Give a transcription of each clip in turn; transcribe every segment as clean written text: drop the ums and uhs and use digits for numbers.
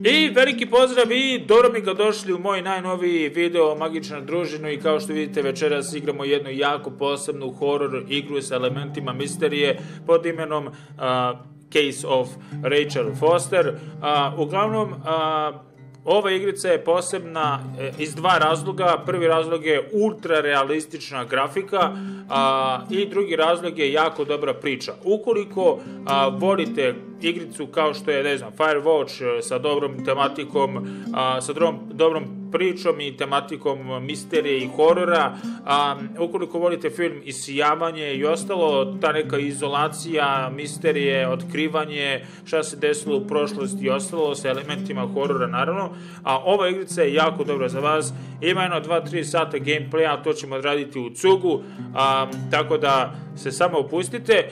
I veliki pozdrav i dobro mi ga došli u moj najnoviji video Magičnu družinu i kao što vidite večeras igramo jednu jako posebnu horor igru sa elementima misterije pod imenom Case of Rachel Foster. Uglavnom, ova igrica je posebna iz dva razloga. Prvi razlog je ultra realistična grafika i drugi razlog je jako dobra priča. Ukoliko volite igricu kao što je, ne znam, Firewatch sa dobrom tematikom, sa dobrom pričom i tematikom misterije i horora, ukoliko volite film Isijavanje i ostalo, ta neka izolacija, misterije, otkrivanje, šta se desilo u prošlosti i ostalo sa elementima horora naravno, a ova igrica je jako dobra za vas. Ima jedno 2-3 sata gameplaya, to ćemo odraditi u cugu, tako da se samo opustite.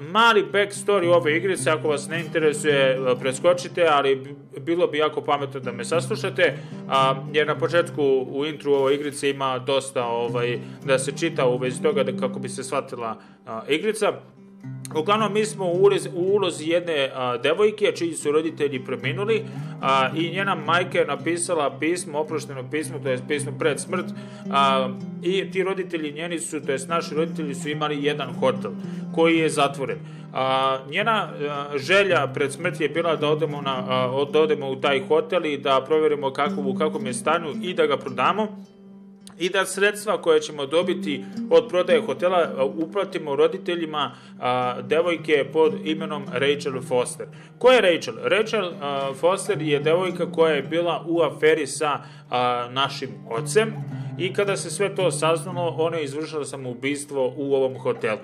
Mali backstory ove igrice, ako vas ne interesuje, preskočite, ali bilo bi jako pametno da me saslušate, jer na početku u intru ove igrice ima dosta da se čita u vezi toga kako bi se shvatila igrica. Uglavnom, mi smo u ulozi jedne devojke čiji su roditelji preminuli i njena majka je napisala pismo, oprošteno pismo, to je pismo pred smrt, i ti roditelji njeni su, to jest naši roditelji su imali jedan hotel koji je zatvoren. Njena želja pred smrt je bila da odemo u taj hotel i da provjerimo u kakvom je stanju i da ga prodamo, i da sredstva koje ćemo dobiti od prodaje hotela uplatimo roditeljima devojke pod imenom Rachel Foster. Ko je Rachel? Rachel Foster je devojka koja je bila u aferi sa našim ocem i kada se sve to saznalo, ona je izvršila samoubistvo u ovom hotelu.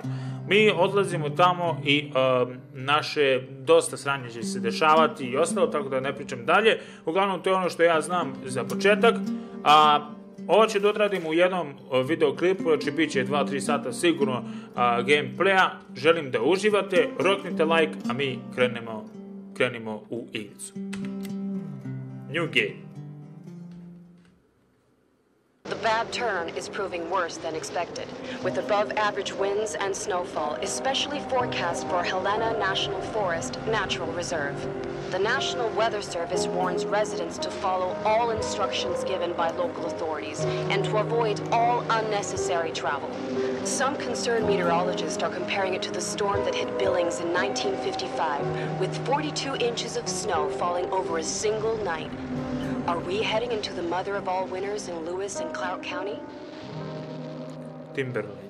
Mi odlazimo tamo i naše dosta sranje će se dešavati i ostalo, tako da ne pričam dalje. Uglavnom, to je ono što ja znam za početak. Ovo ću da odradim u jednom videoklipu, znači bit će 2-3 sata sigurno gameplaya. Želim da uživate, roknite like, a mi krenemo u igricu. New game. The bad turn is proving worse than expected, with above-average winds and snowfall, especially forecast for Helena National Forest Natural Reserve. The National Weather Service warns residents to follow all instructions given by local authorities and to avoid all unnecessary travel. Some concerned meteorologists are comparing it to the storm that hit Billings in 1955, with 42 inches of snow falling over a single night. Are we heading into the mother of all winters in Lewis and Clark County? Timberlake.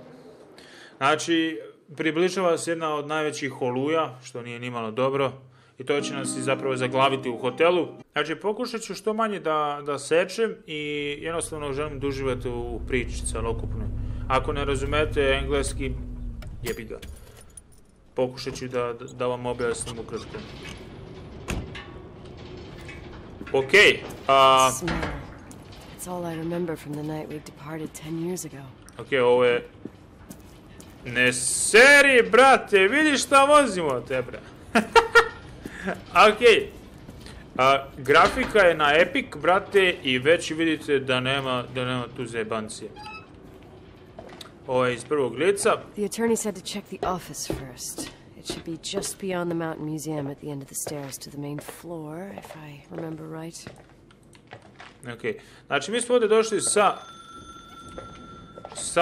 Znači, približava se jedna od najvećih oluja, što nije nimalo dobro, i to će nas i zapravo zaglaviti u hotelu. Znači, pokušat ću što manje da sečem i jednostavno želim da uživate u priči celokupnoj. Ako ne razumete engleski, jebi ga. Pokušat ću da vam objasnim ukratko. Okay. It's all I remember from the night we departed 10 years ago. Okay, ovo je... Ne seri, brate, vidi šta vozimo te, bre. Okej. Grafika je na Epic, brate, i već vidite da nema tu zajebancije. Ovo je iz prvog lica. The attorney said to check the office first. It should be just beyond the Mountain Museum at the end of the stairs to the main floor, if I remember right. Ok, znači mi smo ovdje došli sa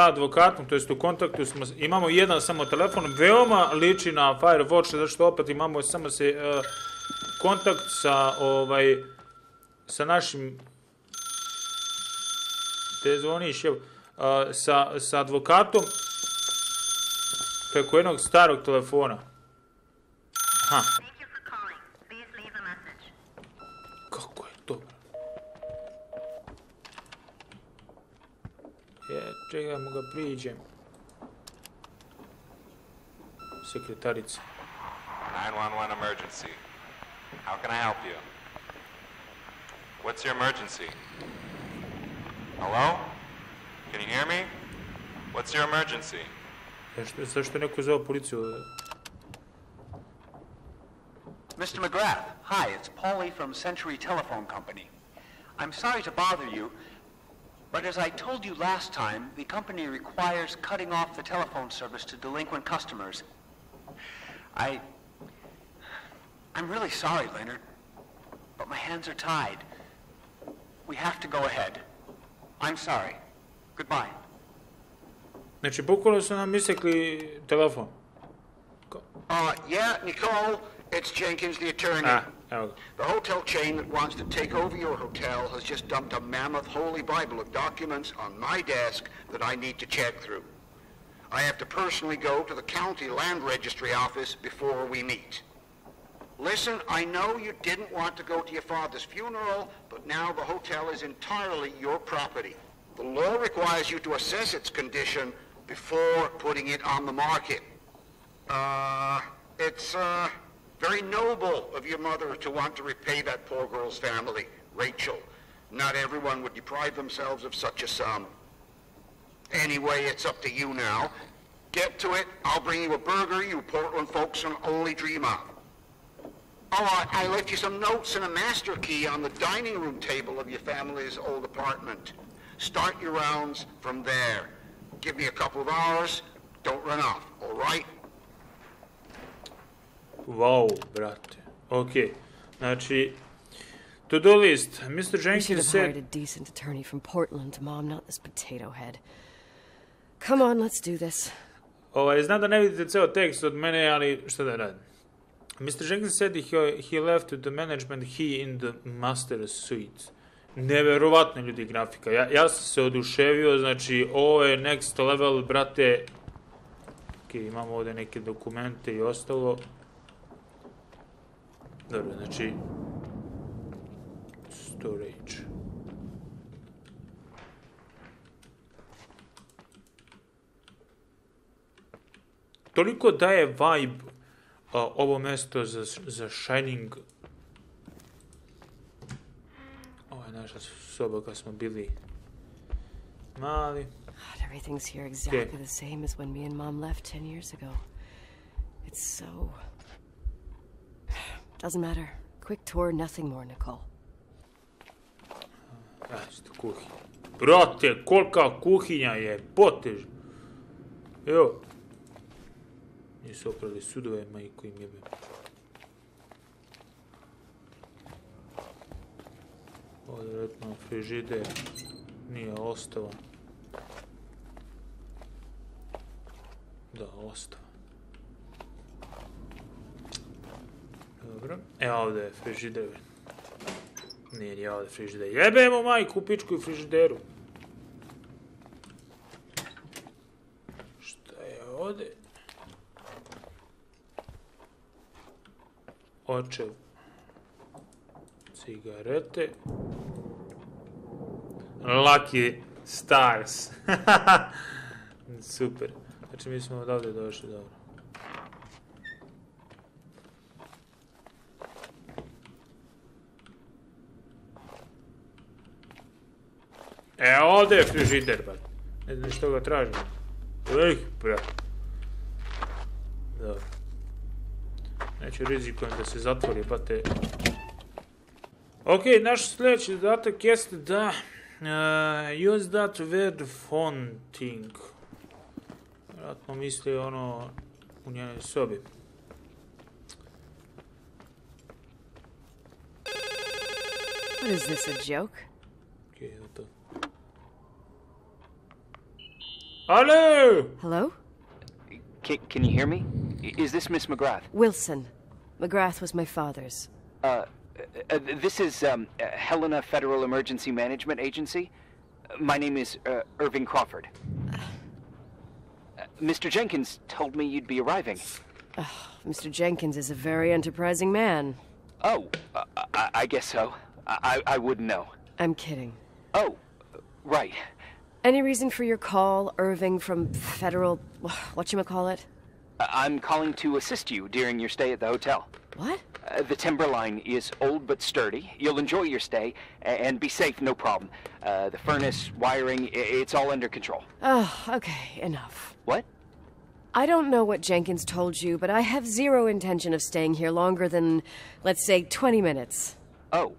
advokatom, to jest u kontaktu smo, imamo jedan samo telefon, veoma liči na Firewatch, zato što opet imamo samo kontakt sa našim, te zvoniš, sa advokatom preko jednog starog telefona. Aha. Kako je to? Čekajmo ga priđem. Sekretarica. 911 emergency. How can I help you? What's your emergency? Hello? Can you hear me? What's your emergency? Zašto neko zove policiju? Mr. McGrath, hi, it's Paulie from Century Telephone Company. I'm sorry to bother you, but as I told you last time, the company requires cutting off the telephone service to delinquent customers. I'm really sorry, Leonard, but my hands are tied. We have to go ahead. I'm sorry. Goodbye. Znači, bukvalno su nam isekli telefon. Yeah, Nicole, it's Jenkins, the attorney. Evo ga. The hotel chain that wants to take over your hotel has just dumped a mammoth holy Bible of documents on my desk that I need to check through. I have to personally go to the county land registry office before we meet. Listen, I know you didn't want to go to your father's funeral, but now the hotel is entirely your property. The law requires you to assess its condition before putting it on the market. It's very noble of your mother to want to repay that poor girl's family, Rachel. Not everyone would deprive themselves of such a sum. Anyway, it's up to you now. Get to it. I'll bring you a burger you Portland folks can only dream of. Oh, I left you some notes and a master key on the dining room table of your family's old apartment. Start your rounds from there. Give me a couple of hours. Don't run off, all right? Wow, brate. Okay. Znači, to-do list. Mr. We should Jenkins have hired a said... decent attorney from Portland, Mom, not this potato head. Come on, let's do this. Znam da ne vidite ceo tekst od mene, ali šta da radim? Mr. Jenkins said he left the management key in the master suite. Neverovatno, ljudi, grafika. Ja sam se oduševio, znači, ovo je next level, brate. Ok, imamo ovdje neke dokumente i ostalo. Dobro, znači... Storage. Toliko daje vibe ovo mesto za Shining. Ovo je naša soba kad smo bili mali. God, everything's here exactly the same as when me and Mom left 10 years ago. It's so... Doesn't matter. Quick tour, nothing more, Nicole. Jeste, kuhinja. Brate, kolika kuhinja je, potež. Evo. Nisu oprali sudove, majko im jebe. Ovo je vjerojatno frižider. Nije ostava. Da, ostava. Dobro. Evo ovdje je frižider. Nije ovdje frižider. Jebemo majku u pičku i frižideru. Šta je ovdje? Očev. Cigarete. Lucky Stars. Super. Znači mi smo odavde došli, dobro. Ovdje je frižider, ba. Ne znam što ga tražim. Brat. Dobro. Neću rizikujem da se zatvori, bate. Ok, naš sljedeći zadatak jeste da use that weird phone thing. Vjerojatno misli ono u njenoj sobi. What is this, a joke? Ok, evo to. Hello! Hello? Can you hear me? Is this Miss McGrath? Wilson. McGrath was my father's. This is Helena Federal Emergency Management Agency. My name is Irving Crawford. Mr. Jenkins told me you'd be arriving. Mr. Jenkins is a very enterprising man. Oh, I guess so. I wouldn't know. I'm kidding. Oh, right. Any reason for your call, Irving from Federal... whatchamacallit? I'm calling to assist you during your stay at the hotel. What? The timberline is old but sturdy. You'll enjoy your stay, and be safe, no problem. The furnace, wiring, it's all under control. Oh, okay, enough. What? I don't know what Jenkins told you, but I have zero intention of staying here longer than, let's say, 20 minutes. Oh.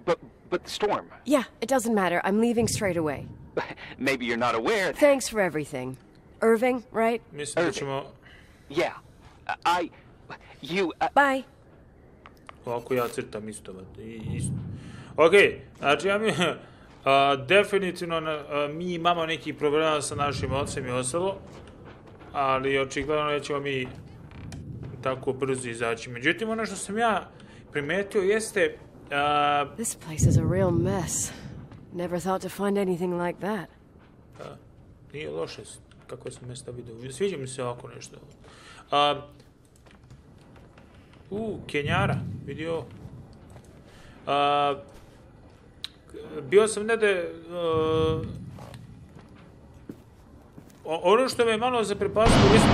But the storm. Yeah, it doesn't matter. I'm leaving straight away. Maybe you're not aware. Thanks for everything. Irving, right? Mislim da ćemo... Yeah. You... Bye. Ovako ja crtam isto. Ok, znači ja mi... definitivno mi imamo nekih problema sa našim ocem i ostalo, ali očigledno nećemo mi tako brzo izaći. Međutim, ono što sam ja primetio jeste... This place is a real mess. Never thought to find anything like that. Nije loše kako sam Mesta vidio. Sviđa mi se ovako nešto. Kenjara, vidio. Bio sam nede... ono što me malo zaprepastilo jeste...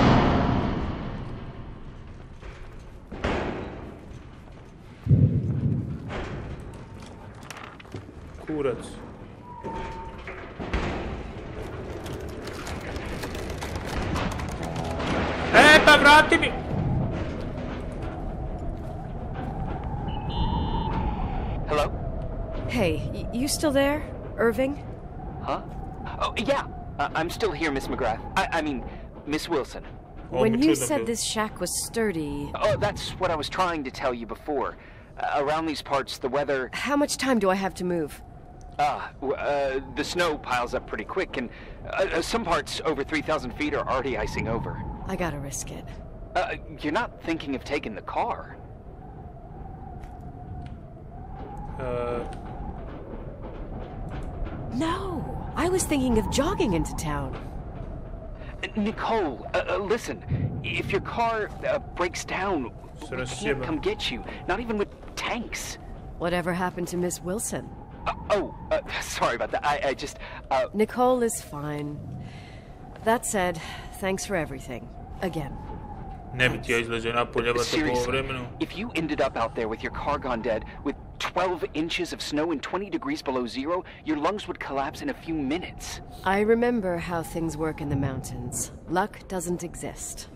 Kurac. Pa vrati mi! Hello? Hey, you still there, Irving? Huh? Oh, yeah. I'm still here, Miss McGrath. I mean, Miss Wilson. When you said this shack was sturdy... Oh, that's what I was trying to tell you before. Around these parts, the weather... How much time do I have to move? The snow piles up pretty quick, and some parts over 3,000 feet are already icing over. I gotta risk it. You're not thinking of taking the car? No, I was thinking of jogging into town. Nicole, listen, if your car breaks down, we can't come get you, not even with tanks. Whatever happened to Miss Wilson? Sorry about that, I just, Nicole is fine. That said, thanks for everything. Again. Seriously, if you ended up out there with your car gone dead, with 12 inches of snow and 20 degrees below zero, your lungs would collapse in a few minutes. I remember how things work in the mountains. Luck doesn't exist.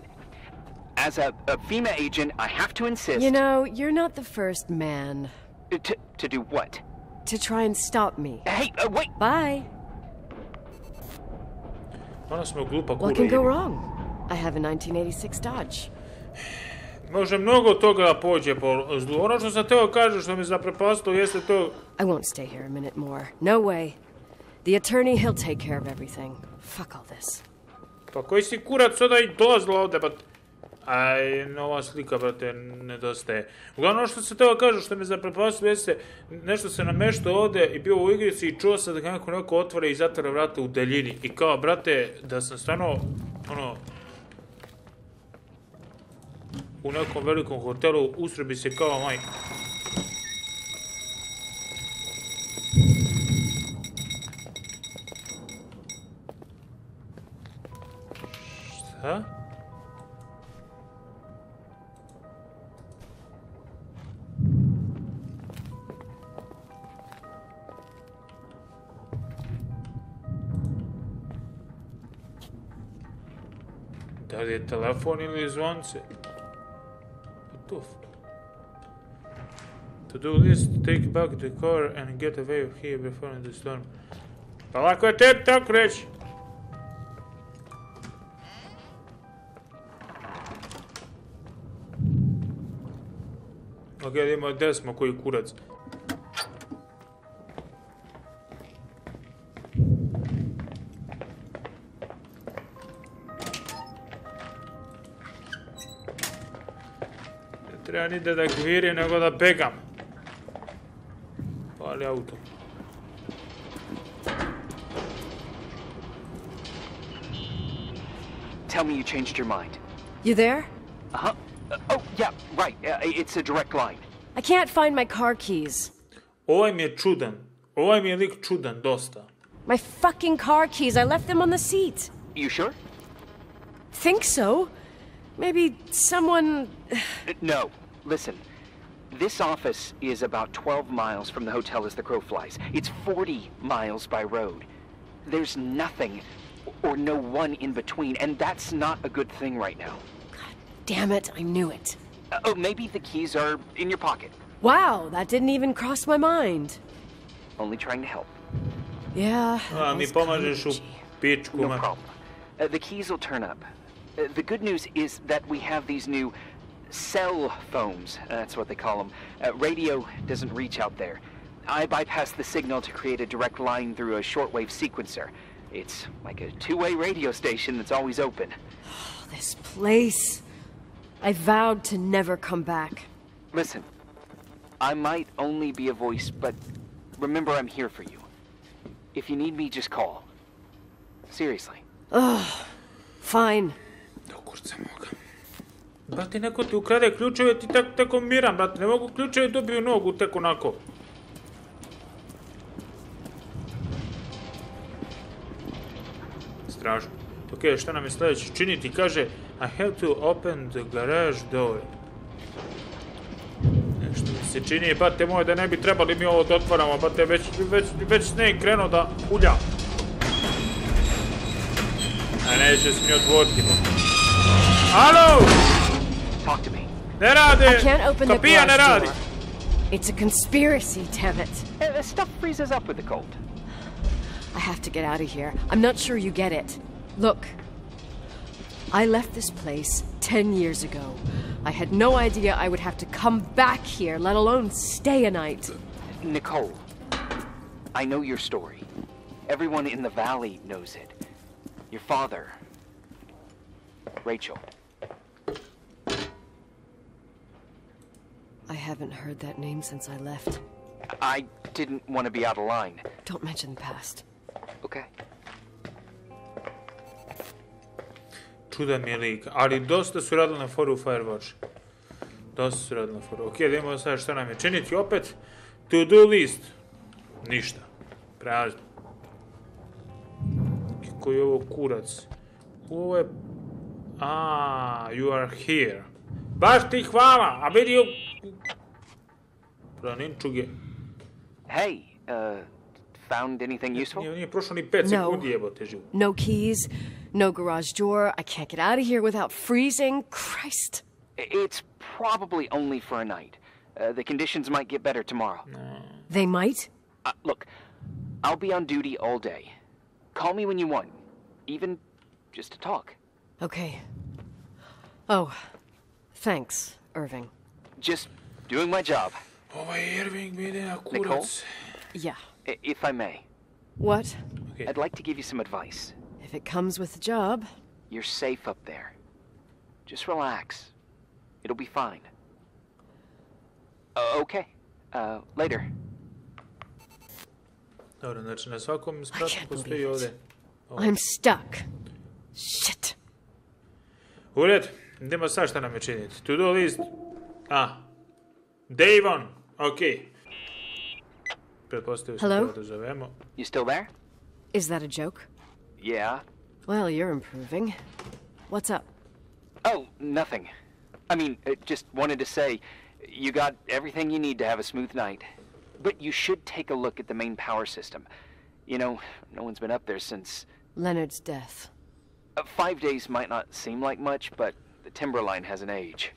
As a FEMA agent, I have to insist... You know, you're not the first man. To do what? To try and stop me. Hey, wait! Bye! What can go wrong? I have a 1986 Dodge. Može mnogo toga pođe po zlu. Ono što sam teo kaže što mi zaprepastilo jeste to... I won't stay here a minute more. No way. The attorney, he'll take care of everything. Fuck all this. Pa koji si kurac sada i dolazila ovde, bat... Aj, nova slika, brate, nedostaje. Uglavnom, ono što se teo kaže što mi zaprepastilo jeste nešto se nameštao ovde i bio u igrici i čuo sam da kako neko otvore i zatvara vrata u daljini. I kao, brate, da sam stvarno, ono... u nekom velikom hotelu usrebi se kao maj. Šta? Da li je telefon ili zvonce? To do this, take back the car and get away of here before the storm. Pa lako je tebi tako reći. Ok, idemo gde smo, koji kurac. Treba ni da gvirim, nego da begam. Pali auto. Tell me you changed your mind. You there? Uh-huh. Oh, yeah, right. It's a direct line. I can't find my car keys. Ovaj mi je čudan. Ovaj mi je lik čudan, dosta. My fucking car keys. I left them on the seat. You sure? Think so. Maybe someone... No. Listen. This office is about 12 miles from the hotel as the crow flies. It's 40 miles by road. There's nothing or no one in between, and that's not a good thing right now. God damn it, I knew it. Oh, maybe the keys are in your pocket. Wow, that didn't even cross my mind. Only trying to help. Yeah. Mi pomažeš u pičku. No problem. The keys will turn up. The good news is that we have these new cell phones, that's what they call them. Radio doesn't reach out there. I bypass the signal to create a direct line through a shortwave sequencer. It's like a two-way radio station that's always open. Oh, this place. I vowed to never come back. Listen, I might only be a voice, but remember I'm here for you. If you need me, just call. Seriously. Ugh. Fine. Do kurca moga. Brate, neko ti ukrade ključeve, ti tako miram, brate. Ne mogu ključeve dobiju nogu, tek onako. Strašno. Ok, šta nam je sljedeće činiti? Kaže, I have to open the garage door. Nešto mi se čini, bate moje, da ne bi trebali mi ovo da otvaramo, bate, već sneg krenuo da hulja. A neće se mi otvoriti. Alo! Talk to me. Ne rade! I can't open the Kapija ne radi! garage door. It's a conspiracy, damn it. The stuff freezes up with the cold. I have to get out of here. I'm not sure you get it. Look, I left this place 10 years ago. I had no idea I would have to come back here, let alone stay a night. Nicole, I know your story. Everyone in the valley knows it. Your father, Rachel. I haven't heard that name since I left. I didn't want to be out of line. Don't mention the past. Okay. Čudan mi je lik, ali dosta su radili na foru Firewatch. Dosta su radili na foru. Ok, da imamo sad šta nam je činiti opet. To do list. Ništa. Prazno. Koji je ovo kurac? Ovo je... you are here. Baš ti hvala, a vidi u... Planinčuge. Hey, found anything useful? Nije prošlo ni 5 sekundi, jebote živu. No keys, no garage door. I can't get out of here without freezing. Christ. It's probably only for a night. The conditions might get better tomorrow. They might? Look, I'll be on duty all day. Call me when you want. Even just to talk. Okay. Oh, thanks, Irving. Just doing my job. Ovaj Irving mi ide na Nicole? kurac. Yeah. If I may. What? Okay. I'd like to give you some advice. If it comes with the job. You're safe up there. Just relax. It'll be fine. Okay. Later. Dobro, znači na svakom I spratu can't postoji believe ovdje. it. I'm stuck. Shit. U red, idemo sad šta nam je činiti. To do list. Davon, ok. Pretpostavio sam Hello? da zovemo. You still there? Is that a joke? Yeah. Well, you're improving. What's up? Oh, nothing. I mean, just wanted to say, you got everything you need to have a smooth night. But you should take a look at the main power system. You know, no one's been up there since... Leonard's death. 5 days might not seem like much, but the timberline has an age.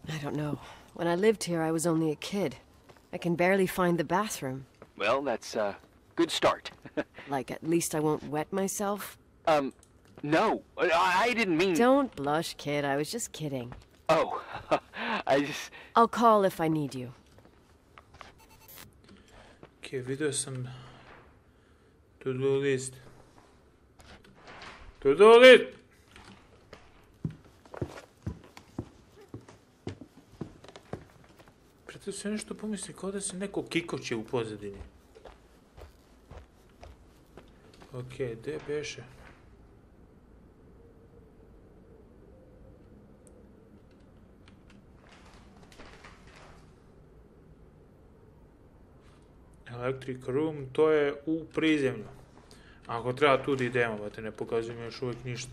I don't know. When I lived here, I was only a kid. I can barely find the bathroom. Well, that's a good start. Like, at least I won't wet myself? No, I didn't mean... Don't blush, kid. I was just kidding. Oh, I just... I'll call if I need you. Ok, vidio sam... To-do list. To-do list! Preto se nešto pomisli kao da se neko kikoće u pozadini. Ok, gdje beše? Electric room, to je u prizemlju. Ako treba tu da idemo, ba te ne pokazujem još uvijek ništa.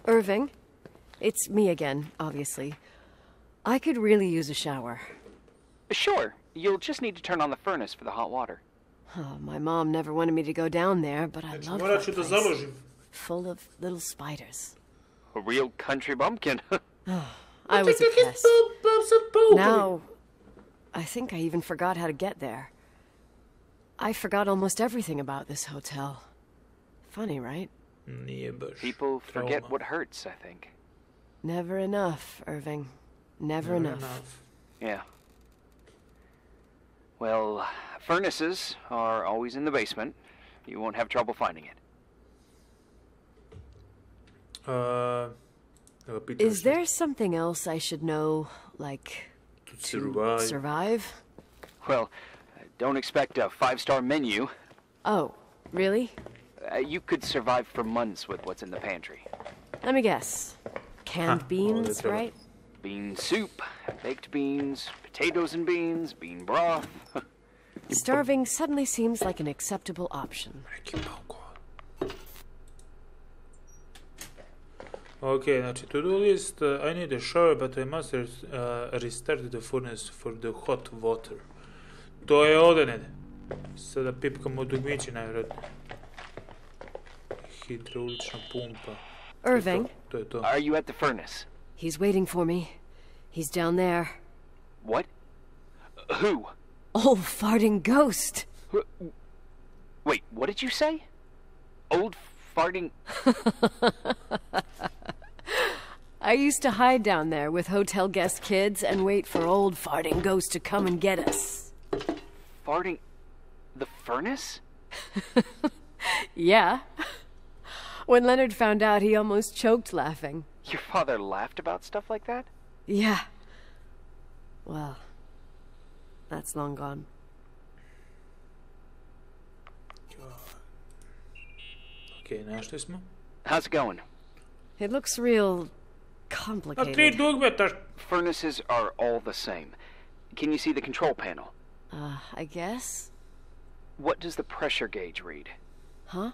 Irving, it's me again, obviously. I could really use a shower. Sure, you'll just need to turn on the furnace for the hot water. Oh, my mom never wanted me to go down there, but I Znači, love morat that ću da place. založim. Full of little spiders. A real country bumpkin. I was a pest. Now, I think I even forgot how to get there. I forgot almost everything about this hotel. Funny, right? Nije baš. People forget trauma. what hurts, I think. Never enough, Irving. Never enough. Yeah. Well, furnaces are always in the basement. You won't have trouble finding it. Is there something else I should know, like, to survive? Well, don't expect a 5-star menu. Oh, really? You could survive for months with what's in the pantry. Let me guess. Canned beans, right? Bean soup, baked beans, potatoes and beans, bean broth. Starving suddenly seems like an acceptable option. Okay, znači to-do list, I need a shower, but I must restart the furnace for the hot water. To je ovdje, ne. Sada pipkamo dugmići, najvjerojatnije. Hidraulična pumpa. Irving, To je to. Are you at the furnace? he's waiting for me. He's down there. What? Who? Old farting ghost. Wait, what did you say? Old farting... I used to hide down there with hotel guest kids and wait for old farting ghost to come and get us. Farting... the furnace? Yeah. When Leonard found out, he almost choked laughing. Your father laughed about stuff like that? Yeah. Well, that's long gone. Okay, našli smo. How's it going? It looks real A 3 complicated. dugmeta. Furnaces are all the same. Can you see the control panel? I guess? What does the pressure gauge read? Huh?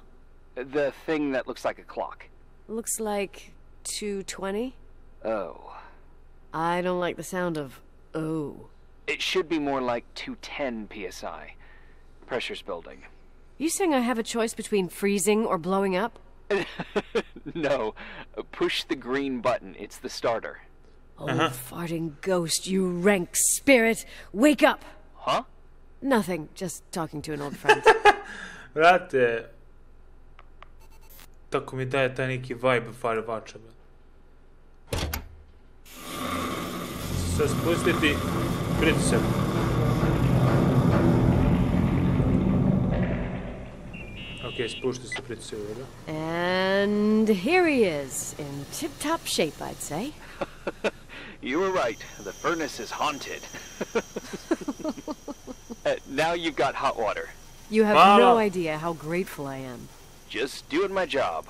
The thing that looks like a clock. Looks like 220. Oh. I don't like the sound of oh. It should be more like 210 psi. Pressure's building. You saying I have a choice between freezing or blowing up? No. Push the green button. It's the starter. Oh, farting ghost, you rank spirit. Wake up! Huh? Nothing, just talking to an old friend. Vrate, tako mi daje taj neki vibe farvača. Sad spustiti pritisak. Ok, spušta se pritisak, da? And here he is, in tip-top shape, I'd say. You were right. The furnace is haunted. Now you've got hot water. You have Hvala. no idea how grateful I am. Just doing my job.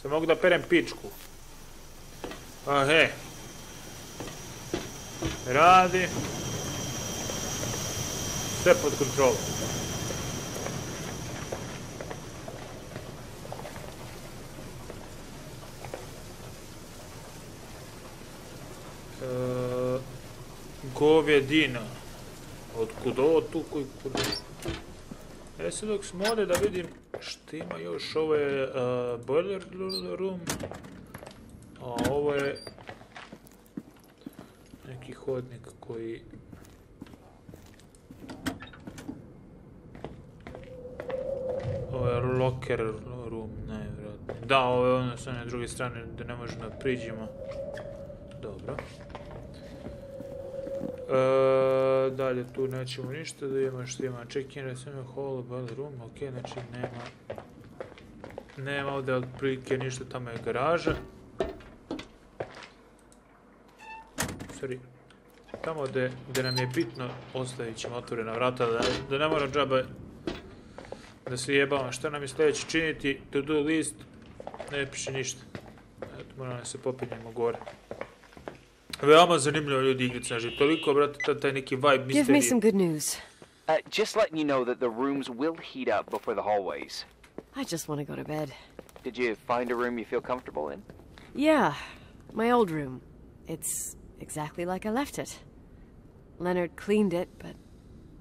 Se mogu da perem pičku. A he. Radi. Sve pod kontrolom. Govedina. Otkud ovo tu koji kuda? E sad dok smo ovdje da vidim što ima još. Ovo je boiler room. A ovo je neki hodnik koji... Ovo je locker room, najvjerojatno. Da, ovo je ono s one druge strane gdje ne možemo da priđemo. Dobro. Dalje tu nećemo ništa da imamo što ima check-in, recimo hall, boiler room, ok, znači nema ovdje otprilike ništa, tamo je garaža. Sorry, tamo gdje nam je bitno ostavit ćemo otvorena vrata, da ne mora džaba da se jebamo. Šta nam je sljedeće činiti, to-do list, ne piše ništa. Eto, moramo da se popinjemo gore. Veoma zanimljivo ljudi igrice, znači toliko, brate, taj neki vibe misterije. Give me some good news. Just letting you know that the rooms will heat up before the hallways. I just want to go to bed. Did you find a room you feel comfortable in? Yeah, my old room. It's exactly like I left it. Leonard cleaned it, but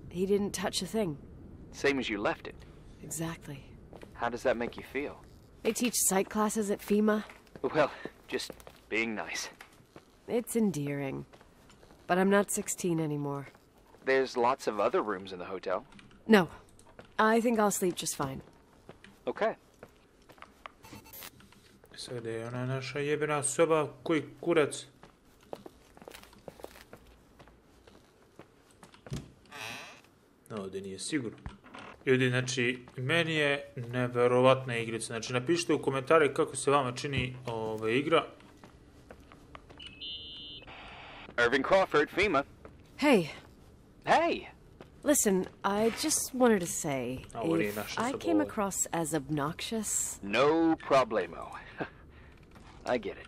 he didn't touch a thing. Same as you left it. Exactly. How does that make you feel? They teach psych classes at FEMA. Well, just being nice. It's endearing. But I'm not 16 anymore. There's lots of other rooms in the hotel. No. I think I'll sleep just fine. Okay. Sad je ona naša jebena soba, koji kurac? Ovdje nije sigurno. Ljudi, znači, meni je neverovatna igrica. Znači, napišite u komentare kako se vama čini ova igra. Irving Crawford, FEMA. Hey. Hey! Listen, I just wanted to say, Oh, if I came across as obnoxious... No problemo. I get it.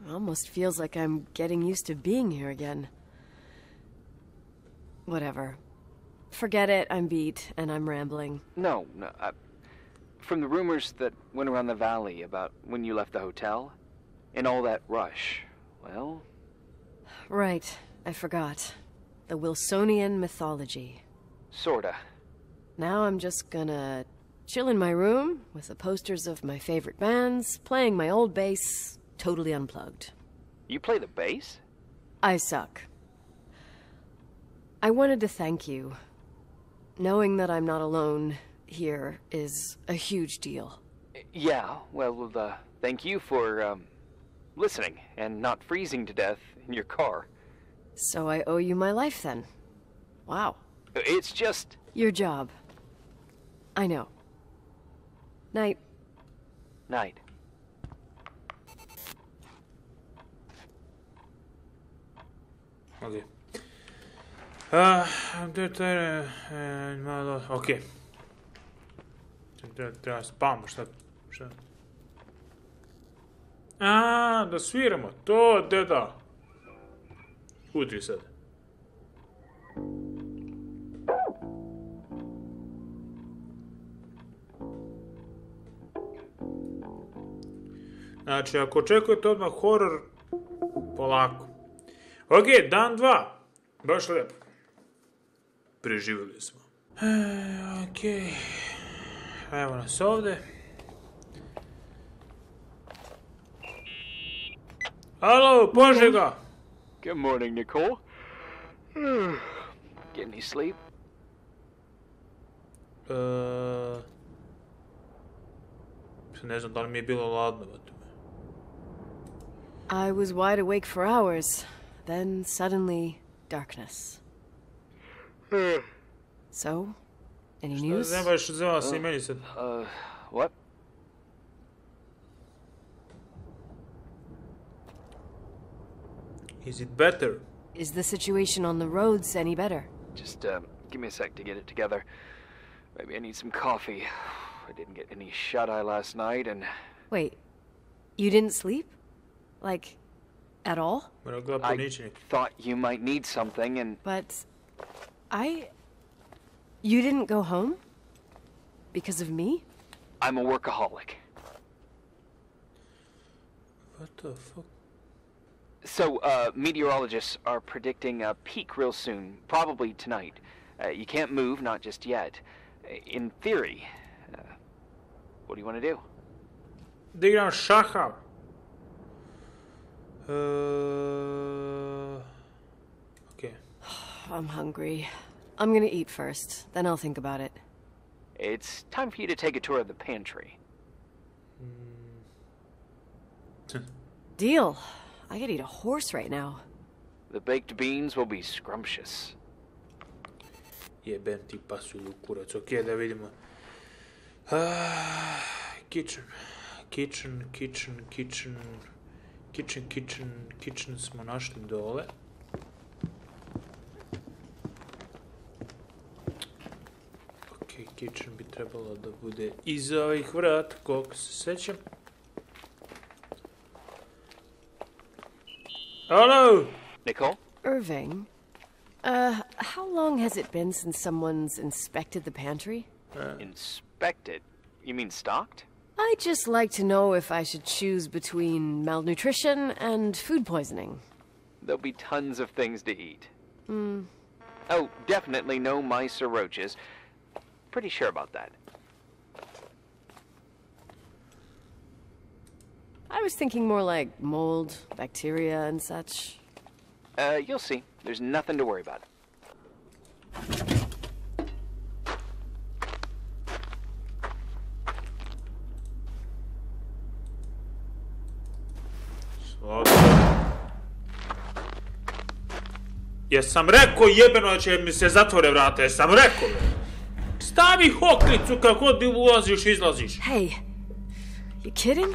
It almost feels like I'm getting used to being here again. Whatever. Forget it, I'm beat, and I'm rambling. No. From the rumors that went around the valley about when you left the hotel, and all that rush, well... Right, I forgot. The Wilsonian mythology. Sorta. Now I'm just gonna chill in my room with the posters of my favorite bands, playing my old bass, totally unplugged. You play the bass? I suck. I wanted to thank you. Knowing that I'm not alone here is a huge deal. Yeah, well, thank you for, listening and not freezing to death in your car. So I owe you my life then. Wow. It's just... Your job. I know. Night. Night. Okay. Malo, okej. Treba spavamo, šta? Da sviramo, to, deda. Udri sad. Znači, ako očekujete odmah horor, polako. Ok, dan 2. Baš lijepo. Preživjeli smo. Ok. Evo nas ovdje. Halo, Požega! Good morning, Nicole. Get any sleep? Ne znam da li mi je bilo ladno. I was wide awake for hours. Then suddenly, darkness. So, any news? Ne baš zvao se i meni sad. What? Is it better? Is the situation on the roads any better? Just, give me a sec to get it together. Maybe I need some coffee. I didn't get any shut-eye last night, and... Wait, you didn't sleep? Like, at all? I thought you might need something, and... But... You didn't go home? Because of me? I'm a workaholic. What the fuck? So, meteorologists are predicting a peak real soon, probably tonight. You can't move, not just yet. In theory, what do you want to do? Da igram šaha. Okay. I'm hungry. I'm gonna eat first, then I'll think about it. It's time for you to take a tour of the pantry. Deal. I could eat a horse right now. The baked beans will be scrumptious. Jebem ti pasulju kurac. Ok, da vidimo. Kitchen smo našli dole. Ok, kitchen bi trebalo da bude iza ovih vrata, koliko se sećam. Hello! Nicole? Irving, how long has it been since someone's inspected the pantry? Inspected? You mean stocked? I'd just like to know if I should choose between malnutrition and food poisoning. There'll be tons of things to eat. Oh, definitely no mice or roaches. Pretty sure about that. I was thinking more like mold, bacteria, and such. You'll see. There's nothing to worry about. Jesam rekao jebeno da će mi se zatvore vrata, jesam rekao. Stavi hoklicu kako god ulaziš i izlaziš. Hey, you kidding?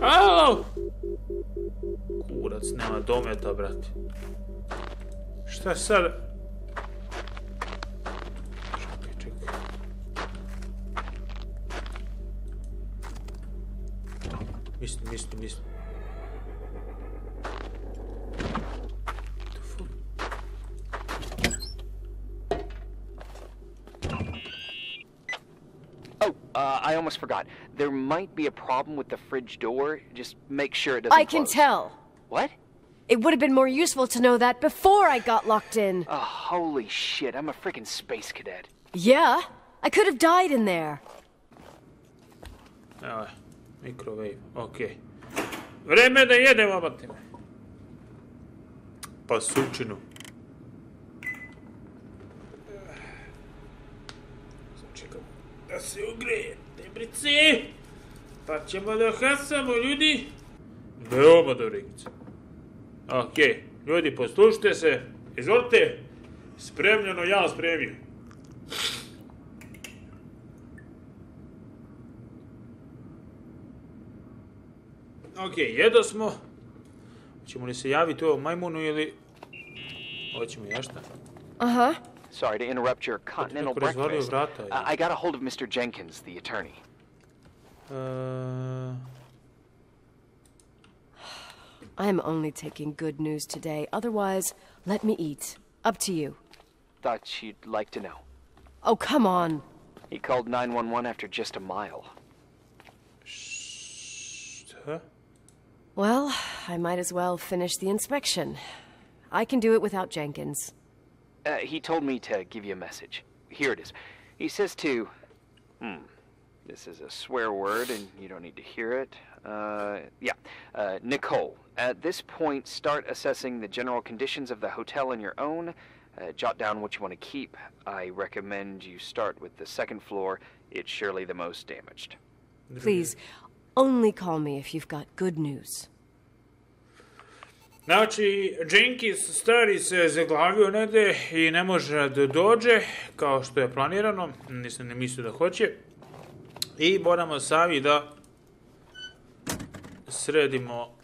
Alo! Kurac, nema dometa, brate. Šta sad? Čekaj. Mislim. I almost forgot. There might be a problem with the fridge door. Just make sure it doesn't I can close. tell. What? It would have been more useful to know that before I got locked in. Oh, holy shit, I'm a freaking space cadet. Yeah, I could have died in there. Evo, microwave, okej. Vreme da jedem, abatime. Pasučinu. Čekam da se ugreje, tebrice. Pa ćemo da hasamo, ljudi. Veoma dobro igrice. Okej, ljudi, poslušajte se. Izvolite. Spremljeno, ja spremio. Okej, jedo smo. Hoćemo li se javiti ovom majmunu ili... Hoćemo ja šta? Uh-huh. Sorry to interrupt your continental breakfast. I got a hold of Mr. Jenkins, the attorney. I am only taking good news today. Otherwise, let me eat. Up to you. Thought you'd like to know. Oh, come on. He called 911 after just a mile. Huh? Well, I might as well finish the inspection. I can do it without Jenkins. He told me to give you a message. Here it is. He says to... This is a swear word, and you don't need to hear it. Nicole, at this point, start assessing the general conditions of the hotel on your own. Jot down what you want to keep. I recommend you start with the second floor. It's surely the most damaged. Please, only call me if you've got good news. Znači, Jenkins stari se zaglavio negde i ne može da dođe kao što je planirano. Nisam ne mislio da hoće. I moramo sami da sredimo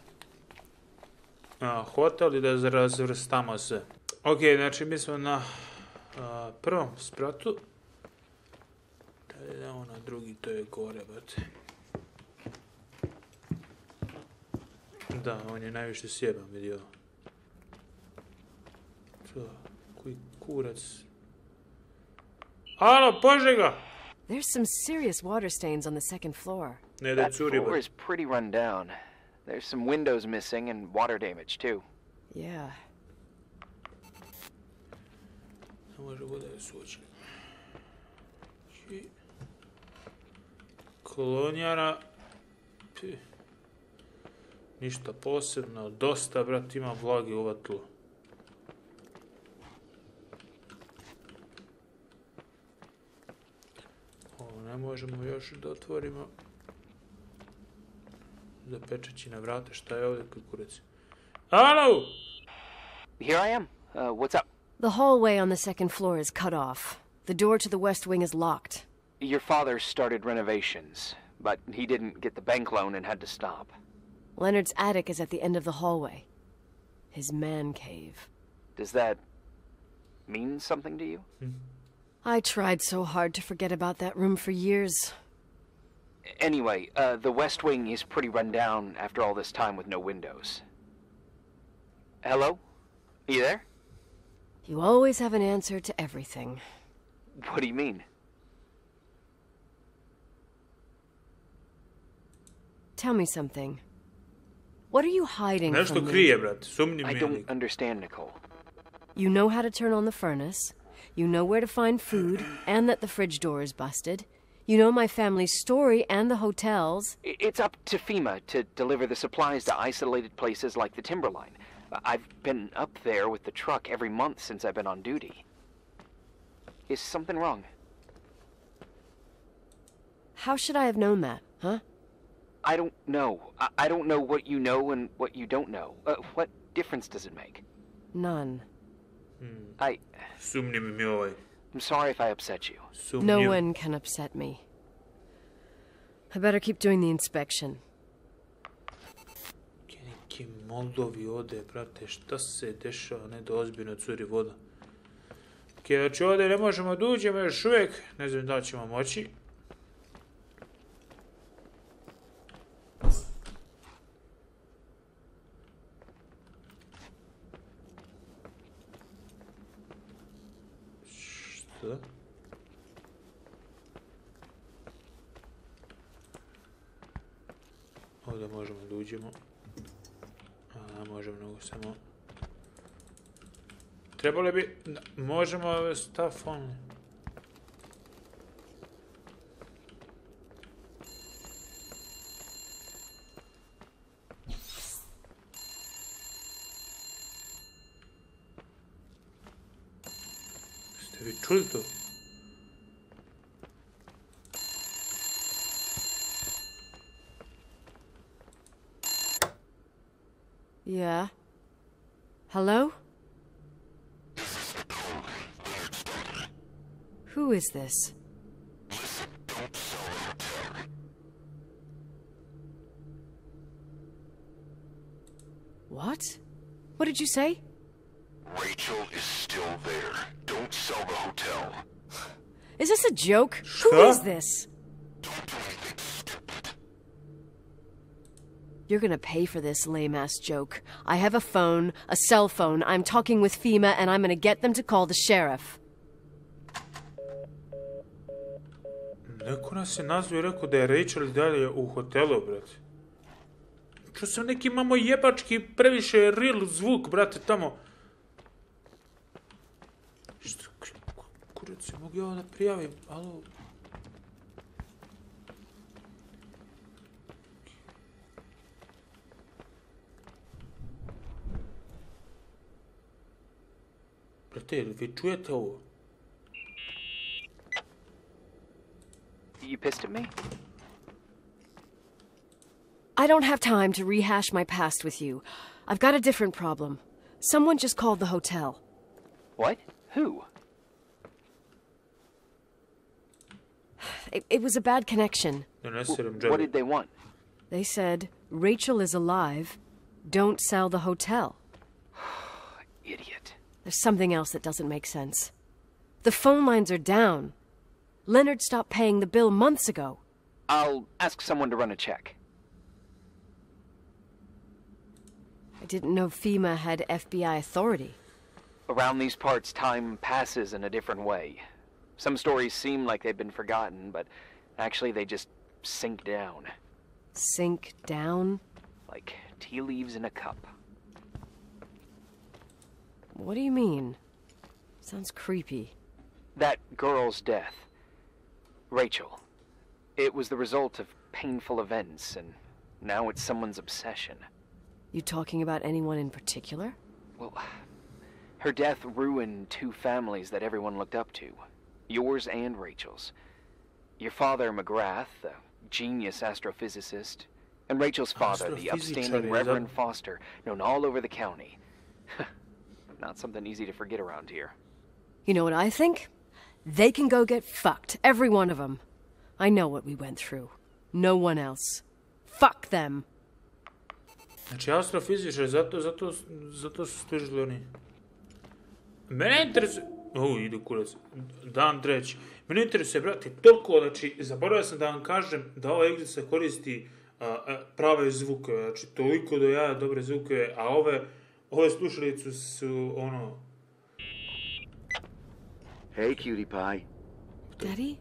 hotel i da razvrstamo se. Ok, znači mi smo na prvom spratu. Da idemo na drugi, to je gore, brate. Da, on je najviše sjeban, vidio. Koji kurac. Halo, požega! There's some serious water stains on the second floor. That floor is pretty run down. There's some windows missing and water damage, too. Yeah. Može voda je suća. Kolonjara. Ništa posebno, dosta, brat, ima vlage u ova tlu. Ovo ne možemo još da otvorimo. Zapečeći na vrata, šta je ovdje kukurec? Halo! Here I am. What's up? The hallway on the second floor is cut off. The door to the west wing is locked. Your father started renovations, but he didn't get the bank loan and had to stop. Leonard's attic is at the end of the hallway. His man cave. Does that mean something to you? I tried so hard to forget about that room for years. Anyway, the west wing is pretty run down after all this time with no windows. Hello? Are you there? You always have an answer to everything. What do you mean? Tell me something. What are you hiding Nešto from me? krije, brat. Sumnji mi. I don't understand, Nicole. You know how to turn on the furnace. You know where to find food, and that the fridge door is busted. You know my family's story and the hotel's. It's up to FEMA to deliver the supplies to isolated places like the Timberline. I've been up there with the truck every month since I've been on duty. Is something wrong? How should I have known that, huh? I don't know. I don't know what you know and what you don't know. What difference does it make? None. Sumnjiv mi ovaj. I'm sorry if I upset you. No one can upset me. I better keep doing the inspection. Neki Moldovi ode, brate, šta se dešava, ne da ozbiljno curi voda. Ok, znači ovdje ne možemo da uđemo još uvijek, ne znam da li ćemo moći. Šta? Ovdje možemo da uđemo. A, možemo mnogo samo... Trebalo bi... Možemo stav on... Ste vi čuli to? Yeah. Hello? Who is this? What? What did you say? Rachel is still there. Don't sell the hotel. Is this a joke? Who is this? You're gonna pay for this lame-ass joke. I have a phone, a cell phone. I'm talking with FEMA, and I'm gonna get them to call the sheriff. Neko nas je nazvao i rekao da je Rachel dalje u hotelu, brate. Čuo sam neki imamo jebački previše real zvuk, brate, tamo. Što? Kurac, mogu ja ovo da prijavim? Alo? Brate, vi čujete ovo? You pissed at me? I don't have time to rehash my past with you. I've got a different problem. Someone just called the hotel. What? Who? It was a bad connection. What did they want? They said, Rachel is alive. Don't sell the hotel. Idiot. There's something else that doesn't make sense. The phone lines are down. Leonard stopped paying the bill months ago. I'll ask someone to run a check. I didn't know FEMA had FBI authority. Around these parts, time passes in a different way. Some stories seem like they've been forgotten, but actually they just sink down. Sink down? Like tea leaves in a cup. What do you mean? Sounds creepy. That girl's death. Rachel. It was the result of painful events, and now it's someone's obsession. You talking about anyone in particular? Well, her death ruined two families that everyone looked up to. Yours and Rachel's. Your father, McGrath, the genius astrophysicist, and Rachel's father, the upstanding Reverend Foster, known all over the county. Not something easy to forget around here. You know what I think? They can go get fucked, every one of them. I know what we went through. No one else. Fuck them. Znači, astrofizičar, zato su stužili oni. Mene interesuje... ide kurac. Dan treći. Mene interesuje, brate, toliko, znači, zaboravio sam da vam kažem da ova igrica koristi prave zvukove. Znači, toliko do jaja dobre zvukove, a ove slušalice su, ono... Hey, cutie pie. Daddy?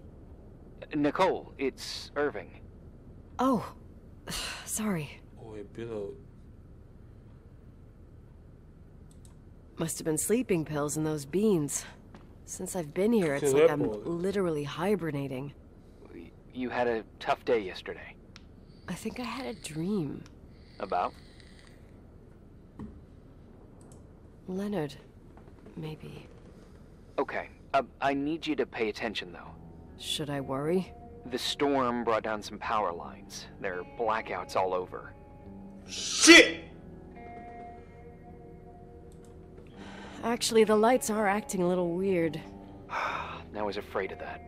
Nicole, it's Irving. Oh, sorry. Ovo je bilo... Must have been sleeping pills in those beans. Since I've been here, it's like I'm literally hibernating. You had a tough day yesterday. I think I had a dream. About? Leonard, maybe. Okay, I need you to pay attention, though. Should I worry? The storm brought down some power lines. There are blackouts all over. Shit! Actually, the lights are acting a little weird. I was afraid of that.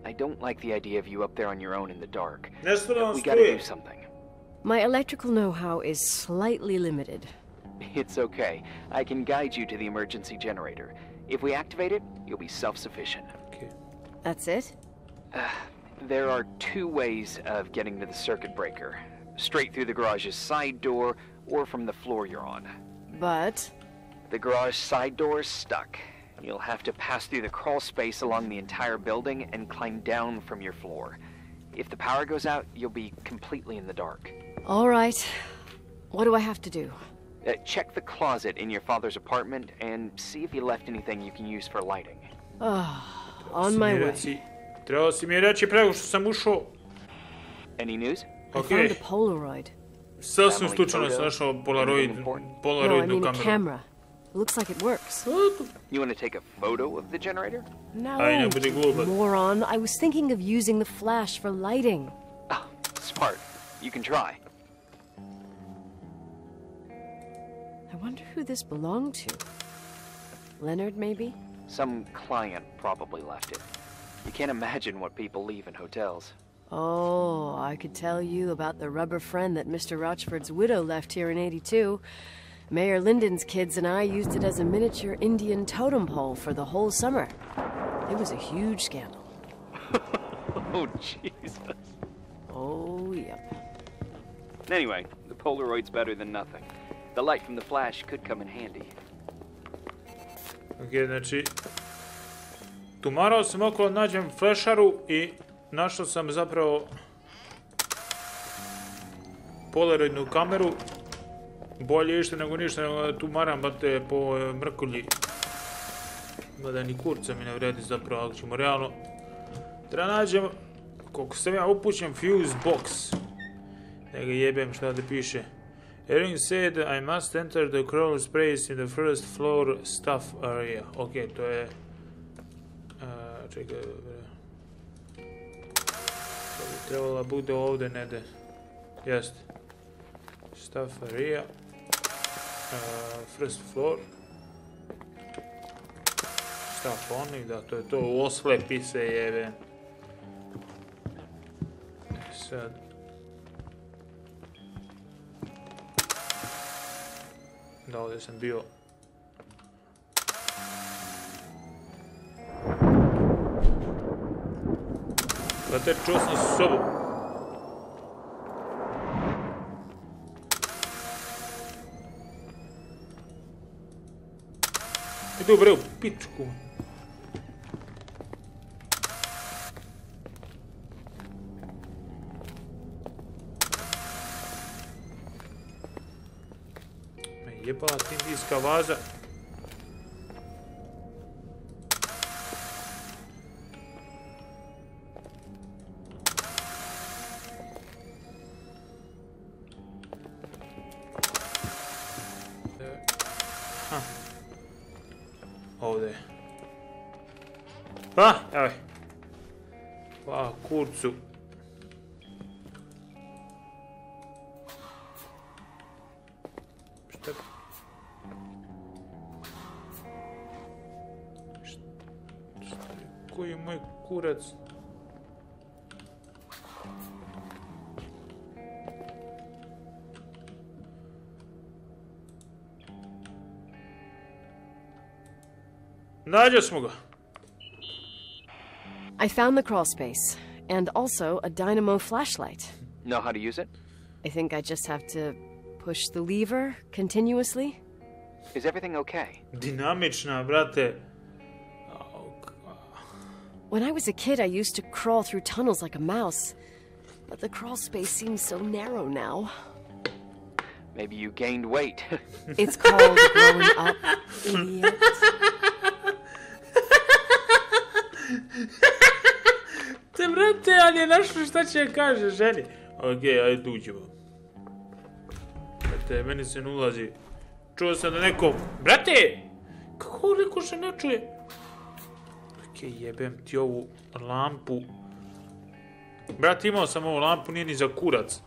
I don't like the idea of you up there on your own in the dark. We gotta do something. My electrical know-how is slightly limited. It's okay. I can guide you to the emergency generator. If we activate it, you'll be self-sufficient. Okay. That's it? There are 2 ways of getting to the circuit breaker. Straight through the garage's side door, or from the floor you're on. But... The garage side door is stuck. You'll have to pass through the crawl space along the entire building and climb down from your floor. If the power goes out, you'll be completely in the dark. All right. What do I have to do? Check the closet in your father's apartment and see if he left anything you can use for lighting. On my way. Trebao si mi reći prego što sam ušao. Any news? I found a Polaroid. Sasvim slučajno sam našao polaroidnu a camera. It looks like it works. You want to take a photo of the generator? No, moron. I was thinking of using the flash for lighting. Ah, smart. You can try. I wonder who this belonged to. Leonard, maybe? Some client probably left it. You can't imagine what people leave in hotels. Oh, I could tell you about the rubber friend that Mr. Rochford's widow left here in '82. Mayor Linden's kids and I used it as a miniature Indian totem pole for the whole summer. It was a huge scandal. Oh, Jesus. Oh, yep. Anyway, the Polaroid's better than nothing. The light from the flash could come in handy. Ok, znači... Tumarao sam okolo, nađem flešaru i našao sam zapravo polaroidnu kameru. Bolje išta nego ništa, nego da tu maram, bate, po mrkulji. Da ni kurca mi ne vredi zapravo, ali ćemo realno... Treba nađem, koliko sam ja upućen, fuse box. Da ga jebem šta da piše. Erin said I must enter the crawl space in the first floor staff area. Ok, to je... Čekaj... To bi trebalo bude ovdje, ne da... Jest. Staff area. First floor. Staff only, da, to je to. Oslepi se jebe. Sad... Da, ovdje sam bio. Brate, čuo sam s sobom. Idu bre u pičku. Jebala indijska vaza. Ovdje. Evo. Pa, kurcu. Šta? Koji je moj kurac? Nađo smo ga. I found the crawl space, and also a dynamo flashlight. Know how to use it? I think I just have to push the lever continuously. Is everything okay? Dinamična, brate. When I was a kid, I used to crawl through tunnels like a mouse. But the crawl space seems so narrow now. Maybe you gained weight. It's called growing up, idiot. Te, brate, ali je našlo šta će kaže ženi. Okej, ajde tu ćemo. Brate, meni se ne ulazi. Čuo sam da neko... Brate! Kako neko se ne čuje? Okej, jebem ti ovu lampu. Brat, imao sam ovu lampu, nije ni za kurac.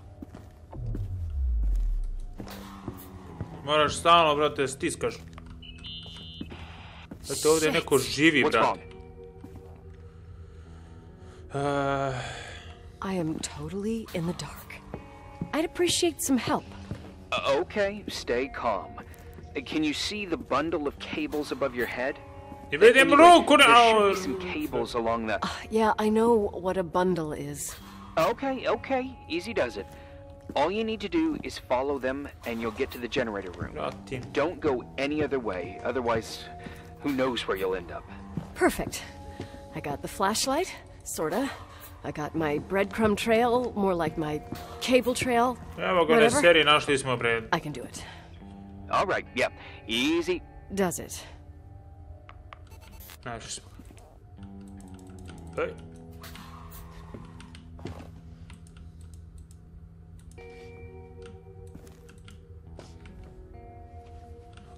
Moraš stalno, brate, stiskaš. Brate, ovdje je neko živi, brate. I am totally in the dark. I'd appreciate some help. Okay, stay calm. Can you see the bundle of cables above your head? There should be some cables along the... Yeah, I know what a bundle is. Okay, easy does it. All you need to do is follow them and you'll get to the generator room. Don't go any other way, otherwise who knows where you'll end up. Perfect. I got the flashlight, sorta. I got my breadcrumb trail, more like my cable trail. Whatever. I can do it. All right, yeah, easy. Does it? Nice. Hey.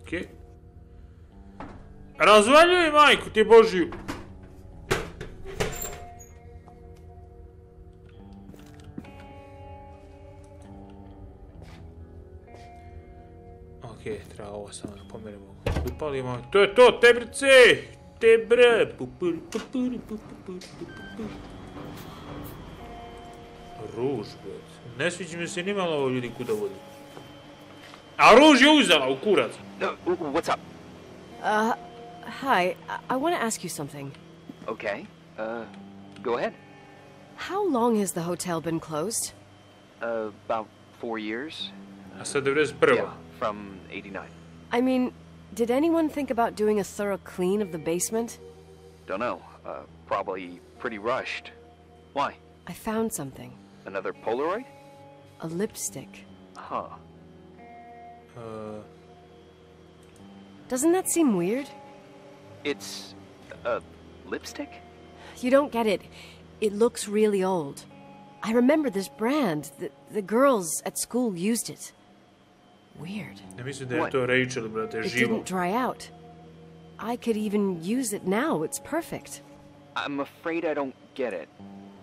Okay. Razvaljuj majku ti Božiju. Ok, treba ovo samo da pomerimo. Upalimo. To je to, tebrice! Tebre! Ruž, bret. Ne sviđa mi se nimalo ovo ljudi kuda vodi. A ruž je uzela u kurac. What's up? Hi. I want to ask you something. Okay. Go ahead. How long has the hotel been closed? About 4 years. A sad 91. Yeah, from 89. I mean, did anyone think about doing a thorough clean of the basement? Don't know. Probably pretty rushed. Why? I found something. Another Polaroid? A lipstick. Huh. Doesn't that seem weird? It's a lipstick? You don't get it. It looks really old. I remember this brand. The girls at school used it. Weird. It didn't dry out. I could even use it now. It's perfect. I'm afraid I don't get it.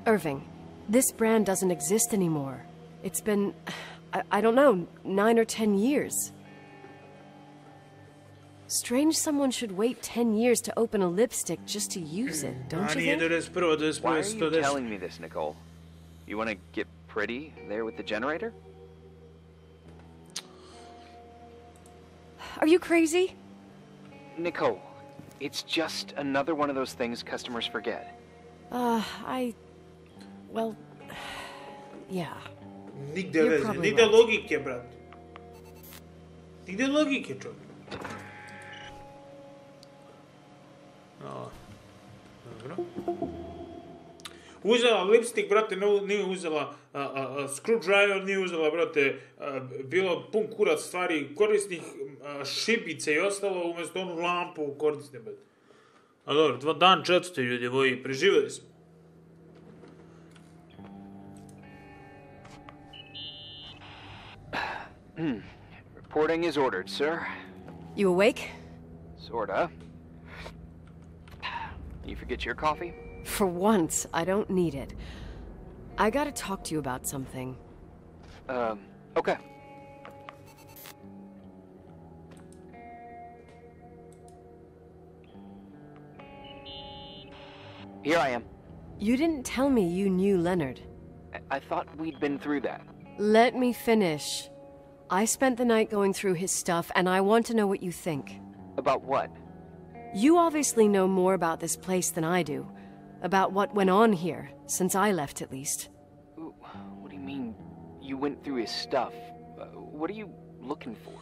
Irving, this brand doesn't exist anymore. It's been, I don't know, 9 or 10 years. Strange someone should wait 10 years to open a lipstick just to use it, don't you think? Why are you telling me this, Nicole? You want to get pretty there with the generator? Are you crazy? Nicole, it's just another one of those things customers forget. Well, yeah. Nigde veze, nigde logike, brat. Nigde logike, čovjek. Dobro. Uzela lipstick, brate, nije uzela screwdriver, nije uzela, brate, bilo pun kurac stvari korisnih, šibice i ostalo, umjesto onu lampu korisne, brate. A dobro, dan 4. ljudi moji, preživjeli smo. Reporting is ordered, sir. You awake? Sorta. You forget your coffee? For once, I don't need it. I gotta talk to you about something. Okay. Here I am. You didn't tell me you knew Leonard. I thought we'd been through that. Let me finish. I spent the night going through his stuff, and I want to know what you think. About what? You obviously know more about this place than I do. About what went on here, since I left at least. What do you mean, you went through his stuff? What are you looking for?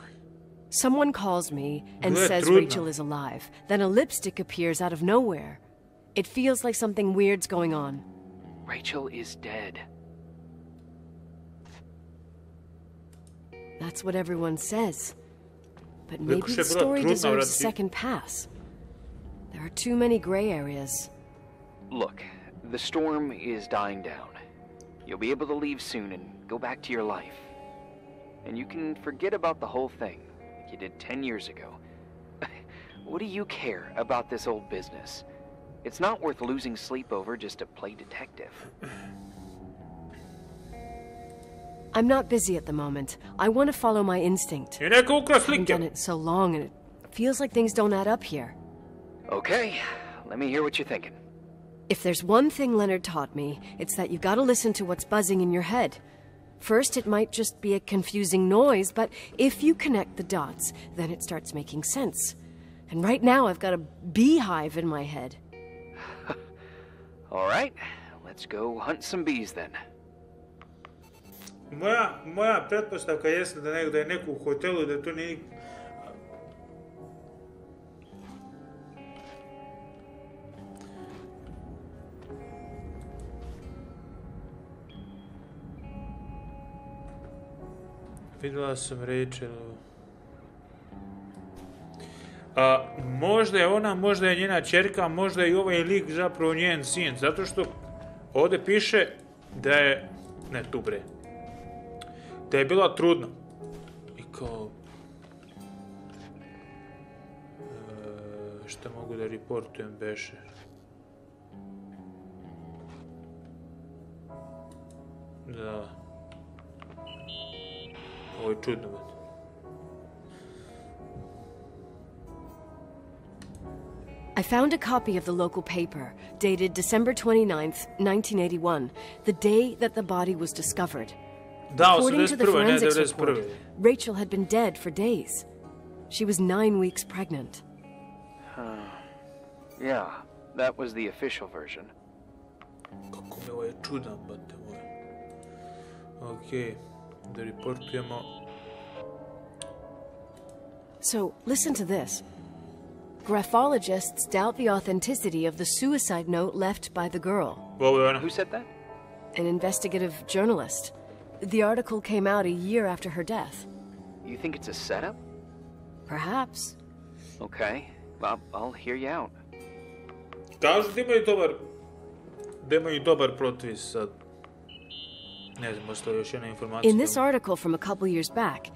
Someone calls me and says Rachel is alive. Then a lipstick appears out of nowhere. It feels like something weird's going on. Rachel is dead. That's what everyone says. But maybe the story deserves a second pass. There are too many gray areas. Look, the storm is dying down. You'll be able to leave soon and go back to your life. And you can forget about the whole thing, like you did 10 years ago. What do you care about this old business? It's not worth losing sleep over just to play detective. I'm not busy at the moment. I want to follow my instinct. I neko ukra I've slike. done it so long and it feels like things don't add up here. Okay, let me hear what you're thinking. If there's one thing Leonard taught me, it's that you gotta listen to what's buzzing in your head. First, it might just be a confusing noise, but if you connect the dots, then it starts making sense. And right now, I've got a beehive in my head. All right, let's go hunt some bees then. Moja pretpostavka jeste da je neko u hotelu, da to nije... Vidjela sam Rachelu. Možda je ona, možda je njena ćerka, možda je i ovaj lik zapravo njen sin. Zato što ovdje piše da je... Ne, tu bre. Da je bila trudna. I kao... Šta mogu da reportujem beše? Da... Ovo je čudno. I found a copy of the local paper, dated December 29th, 1981, the day that the body was discovered. Da, According to the 81, ne forensics report, 91. Rachel had been dead for days. She was 9 weeks pregnant. Yeah, that was the official version. Kako mi ovo je čudan, bate moj. Okej, da reportujemo. So, listen to this. Graphologists doubt the authenticity of the suicide note left by the girl. Ovo je ona. Who said that? An investigative journalist. The article came out a year after her death. You think it's a setup? Perhaps. Okay, I'll hear you out. Kažu da imaju dobar plot twist sad. Ne znam, ostala još jedna informacija. In this article from a couple years back,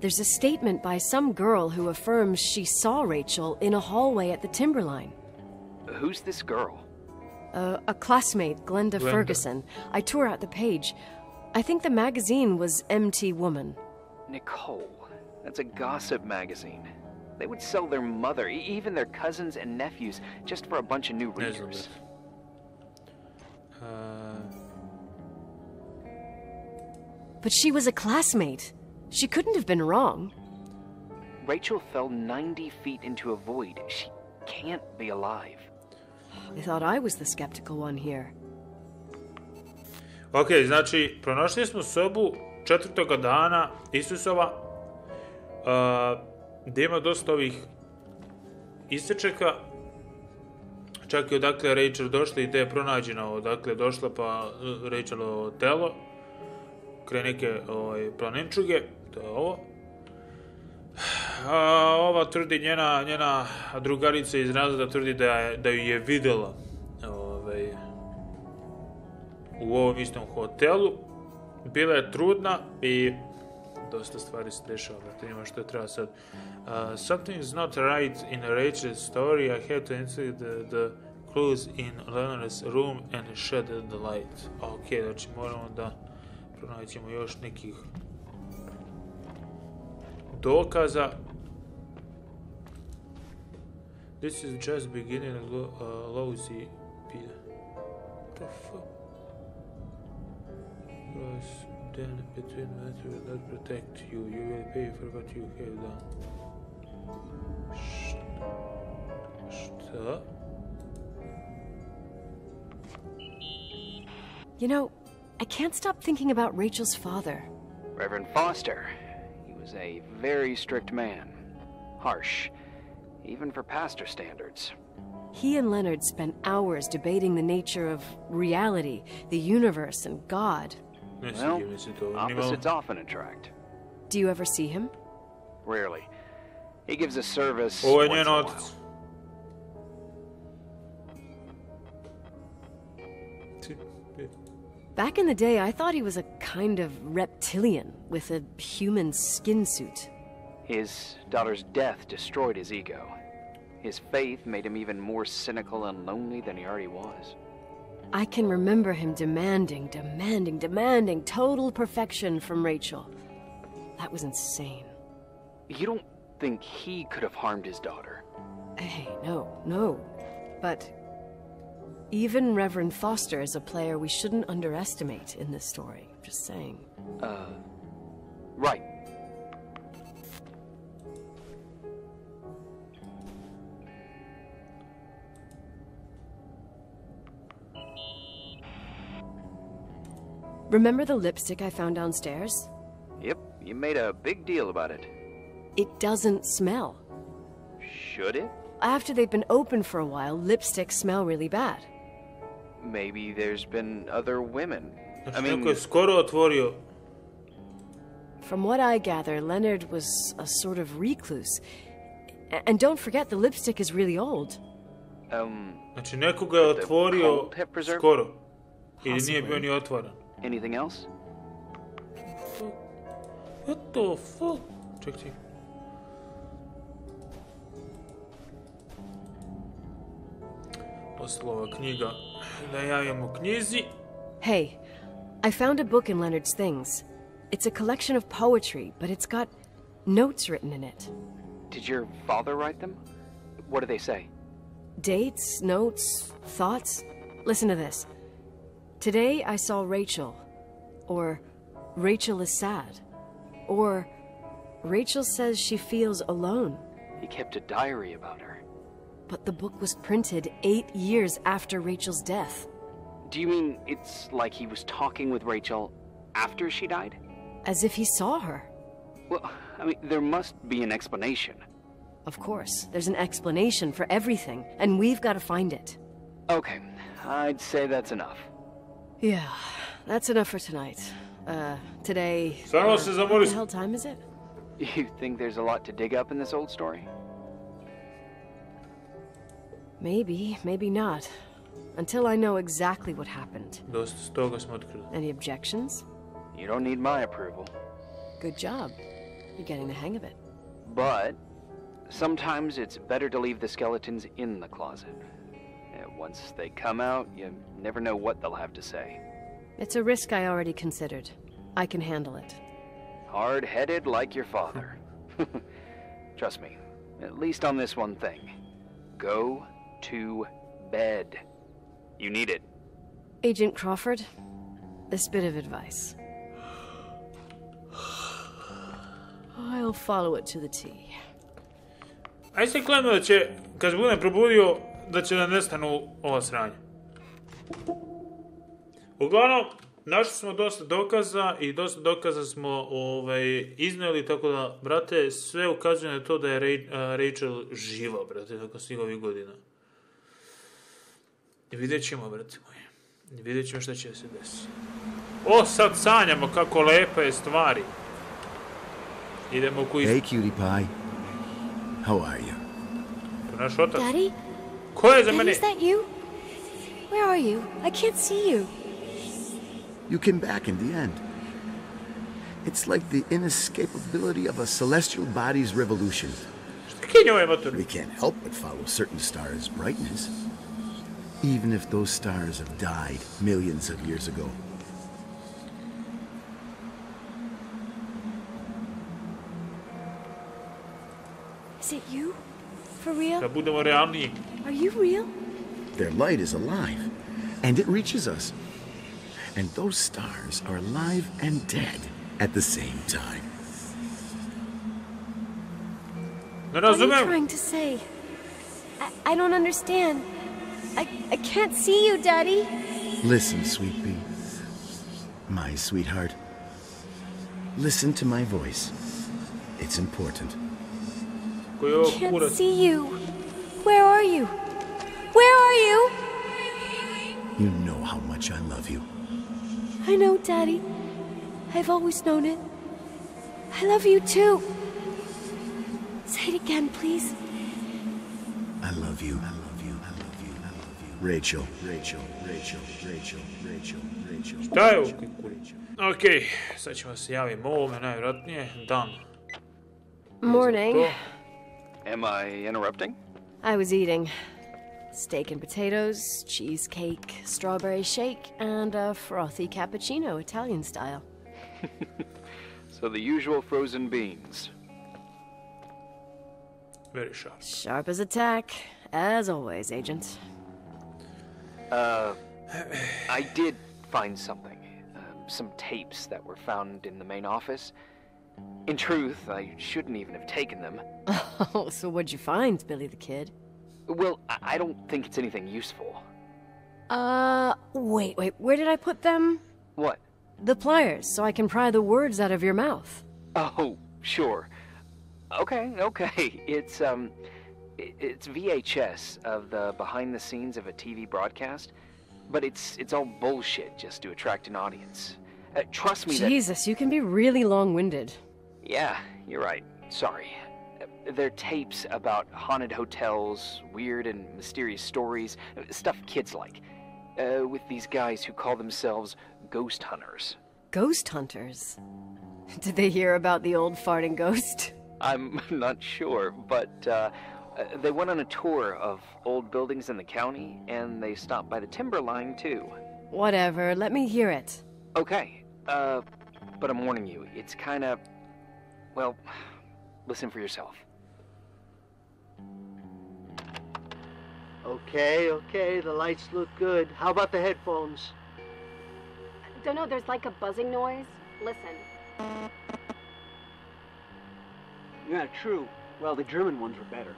there's a statement by some girl who affirms she saw Rachel in a hallway at the Timberline. Who's this girl? A classmate, Glenda Ferguson. I tore out the page. I think the magazine was MT Woman. Nicole. That's a gossip magazine. They would sell their mother, even their cousins and nephews, just for a bunch of new readers. But she was a classmate. She couldn't have been wrong. Rachel fell 90 feet into a void. She can't be alive. I thought I was the skeptical one here. Ok, znači, pronašli smo sobu 4. dana Isusova, gdje ima dosta ovih isječaka, čak i odakle Rachel došla i gdje je pronađena, odakle došla pa Rachelo telo, kraj neke planenčuge, to je ovo. Ova tvrdi, njena drugarica iz razreda tvrdi da ju je vidjela u ovom istom hotelu. Bila je trudna i dosta stvari se dešava, da ima što treba sad. Something is not right in Rachel's story. I have to insert the clues in Leonard's room and shed the light. Ok, znači moramo da pronaćemo još nekih dokaza. This is just beginning lousy. What the fuck? Cross then between matter will not protect you. You will pay for what you have done. Šta? You know, I can't stop thinking about Rachel's father. Reverend Foster. He was a very strict man. Harsh, even for pastor standards. He and Leonard spent hours debating the nature of reality, the universe, and God. Well, opposites often attract. Do you ever see him? Rarely. He gives a service Ovo je once njen in a otac. while. Back in the day, I thought he was a kind of reptilian with a human skin suit. His daughter's death destroyed his ego. His faith made him even more cynical and lonely than he already was. I can remember him demanding total perfection from Rachel. That was insane. You don't think he could have harmed his daughter? Hey, no. But even Reverend Foster is a player we shouldn't underestimate in this story. Just saying. Right. Remember the lipstick I found downstairs? Yep, you made a big deal about it. It doesn't smell. Should it? After they've been open for a while, lipsticks smell really bad. Maybe there's been other women. I Neko mean, je skoro otvorio. From what I gather, Leonard was a sort of recluse. And don't forget, the lipstick is really old. Znači, neko ga je otvorio skoro. Ili nije bio ni otvoren. Anything else? What the fuck? Čekaj. Ostala ova knjiga. Da javimo knjizi. Hey, I found a book in Leonard's things. It's a collection of poetry, but it's got notes written in it. Did your father write them? What do they say? Dates, notes, thoughts. Listen to this. Today I saw Rachel. Or Rachel is sad. Or Rachel says she feels alone. He kept a diary about her. But the book was printed 8 years after Rachel's death. Do you mean it's like he was talking with Rachel after she died? As if he saw her. Well, I mean, there must be an explanation. Of course, there's an explanation for everything, and we've got to find it. Okay, I'd say that's enough. Yeah, that's enough for tonight. Today... Stvarno se what zamori. the hell time is it? You think there's a lot to dig up in this old story? Maybe, maybe not. Until I know exactly what happened. Dosta toga smo otkrili. Any objections? You don't need my approval. Good job. You're getting the hang of it. But sometimes it's better to leave the skeletons in the closet. Once they come out, you never know what they'll have to say. It's a risk I already considered. I can handle it. Hard-headed like your father. Trust me, at least on this one thing. Go to bed. You need it. Agent Crawford, this bit of advice. I'll follow it to the T. Aj se kladno da će, kad se budem probudio, da će da nestanu ova sranja. Uglavnom, našli smo dosta dokaza i dosta dokaza smo iznijeli, tako da, brate, sve ukazuje na to da je Rachel živa, brate, tako svih ovih godina. I vidjet ćemo, brate moji. I vidjet ćemo šta će se desiti. O, sad sanjamo kako lepa je stvari. Idemo ku Hey, cutie pie. How are you? naš otac. Daddy? Ko je za mene? Daddy, is that you? Where are you? I can't see you. You came back in the end. It's like the inescapability of a celestial body's revolution. We can't help but follow certain stars' brightness, even if those stars have died millions of years ago. Is it you? For real? Da budemo realniji. Are you real? Their light is alive, and it reaches us. And those stars are alive and dead at the same time. Ne What are you razumem. trying to say? I don't understand. I can't see you, Daddy. Listen, sweet pea. My sweetheart. Listen to my voice. It's important. Koji je ovo Can't kurac? see you. Where are you? Where are you? You know how much I love you. I know, Daddy. I've always known it. I love you too. Say it again, please. I love you. I love you. I love you. I love you. Rachel. Rachel. Rachel. Rachel. Rachel. Rachel. Šta je ovo kuri? Okej, sad ćemo se javiti ovome, najvjerojatnije. Dan. Morning. To. Am I interrupting? I was eating. Steak and potatoes, cheesecake, strawberry shake, and a frothy cappuccino, Italian style. So the usual frozen beans. Very sharp. Sharp as a tack, as always, Agent. I did find something. Some tapes that were found in the main office. In truth, I shouldn't even have taken them. Oh, so what'd you find, Billy the Kid? Well, I don't think it's anything useful. Wait, where did I put them? What? The pliers, so I can pry the words out of your mouth. Oh, sure. Okay. It's VHS of the behind the scenes of a TV broadcast, but it's all bullshit just to attract an audience. Trust me Jesus, you can be really long-winded. Yeah, you're right. Sorry. They're tapes about haunted hotels, weird and mysterious stories, stuff kids like. With these guys who call themselves ghost hunters. Ghost hunters? Did they hear about the old farting ghost? I'm not sure, but they went on a tour of old buildings in the county, and they stopped by the timberline, too. Whatever, let me hear it. Okay, but I'm warning you, it's kinda... Well, listen for yourself. Okay, the lights look good. How about the headphones? Don't know, there's like a buzzing noise. Listen. Yeah, true. Well, the German ones were better.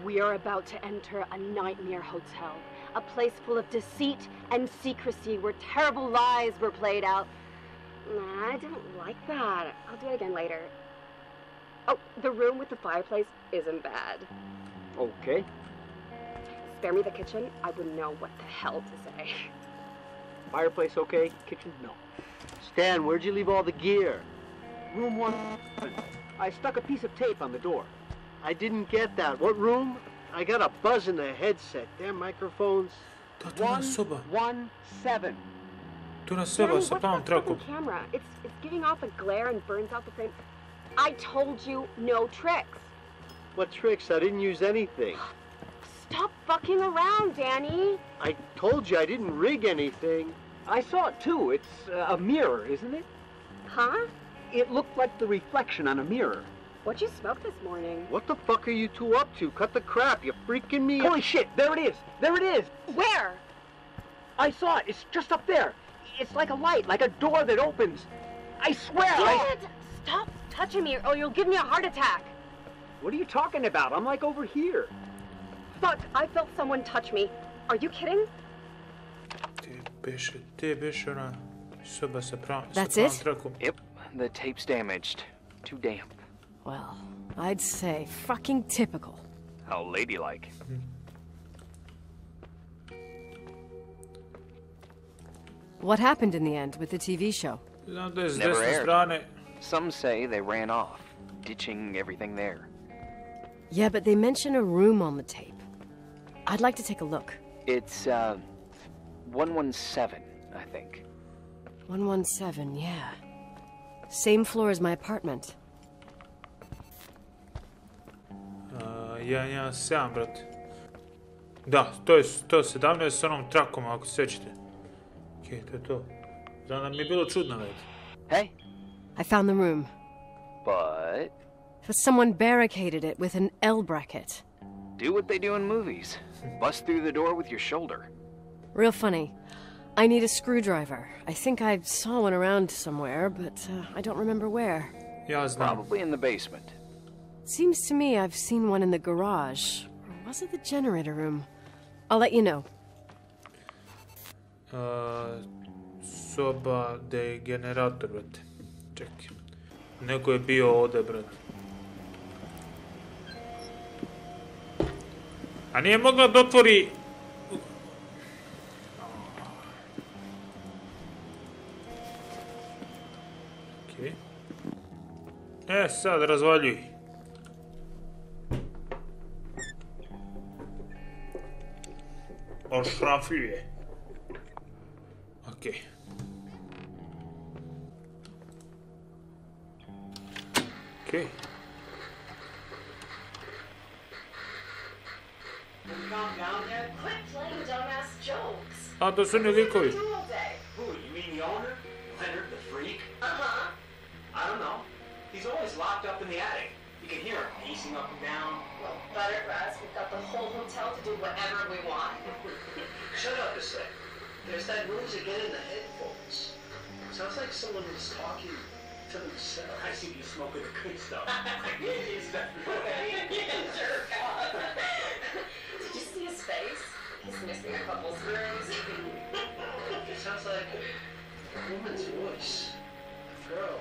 We are about to enter a nightmare hotel. A place full of deceit and secrecy where terrible lies were played out. Nah, I didn't like that. I'll do it again later. Oh, the room with the fireplace isn't bad. Okay. Spare me the kitchen. I wouldn't know what the hell to say. Fireplace okay? Kitchen? No. Stan, where'd you leave all the gear? Room 1. I stuck a piece of tape on the door. I didn't get that. What room? I got a buzz in the headset. Damn microphones. 117. Tu na soba sa plavom trakom. Camera. It's giving off a glare and burns out the frame. I told you no tricks. What tricks? I didn't use anything. Stop fucking around, Danny. I told you I didn't rig anything. I saw it too. It's a mirror, isn't it? Huh? It looked like the reflection on a mirror. What'd you smoke this morning? What the fuck are you two up to? Cut the crap. You're freaking me. Holy shit, there it is. There it is. Where? I saw it. It's just up there. It's like a light, like a door that opens. I swear. Dad, stop touching me or you'll give me a heart attack. What are you talking about? I'm like over here. Fuck, I felt someone touch me. Are you kidding? That's it? Yep, the tape's damaged. Too damp. Well, I'd say fucking typical. How ladylike. What happened in the end with the TV show? Never aired. Some say they ran off, ditching everything there. Yeah, but they mention a room on the tape. I'd like to take a look. It's, 117, I think. 117, yeah. Same floor as my apartment. Ja, 7, brate. Da, to je 117 s onom trakom, ako se sjećate. Okej, to je to. Znam da mi je bilo čudno, već. Hey? I found the room. But? Someone barricaded it with an L bracket. Do what they do in movies. Bust through the door with your shoulder. Real funny. I need a screwdriver. I think I saw one around somewhere, but I don't remember where. Ja znam. Probably in the basement. Seems to me I've seen one in the garage. Or was it the generator room? I'll let you know. Soba gde je generator, brate. Čekaj. Neko je bio ovde, brate. A nije mogla da otvori... Okej. Sad razvaljuj. Ošrafljuje. Okej. Okej. Calm down yet? Quit playing dumbass jokes. A to su oni likovi. Who? You mean the owner? Leonard the freak? Uh-huh. I don't know. He's always locked up in the attic. You can hear him pacing up and down. Well, better for us. We've got the whole hotel to do whatever we want. Shut up a sec. There's that noise again in the headphones. Sounds like someone who's talking to themselves. I see you smoking the good stuff. Did you see his face? He's missing a couple screws. It sounds like a woman's voice. A girl.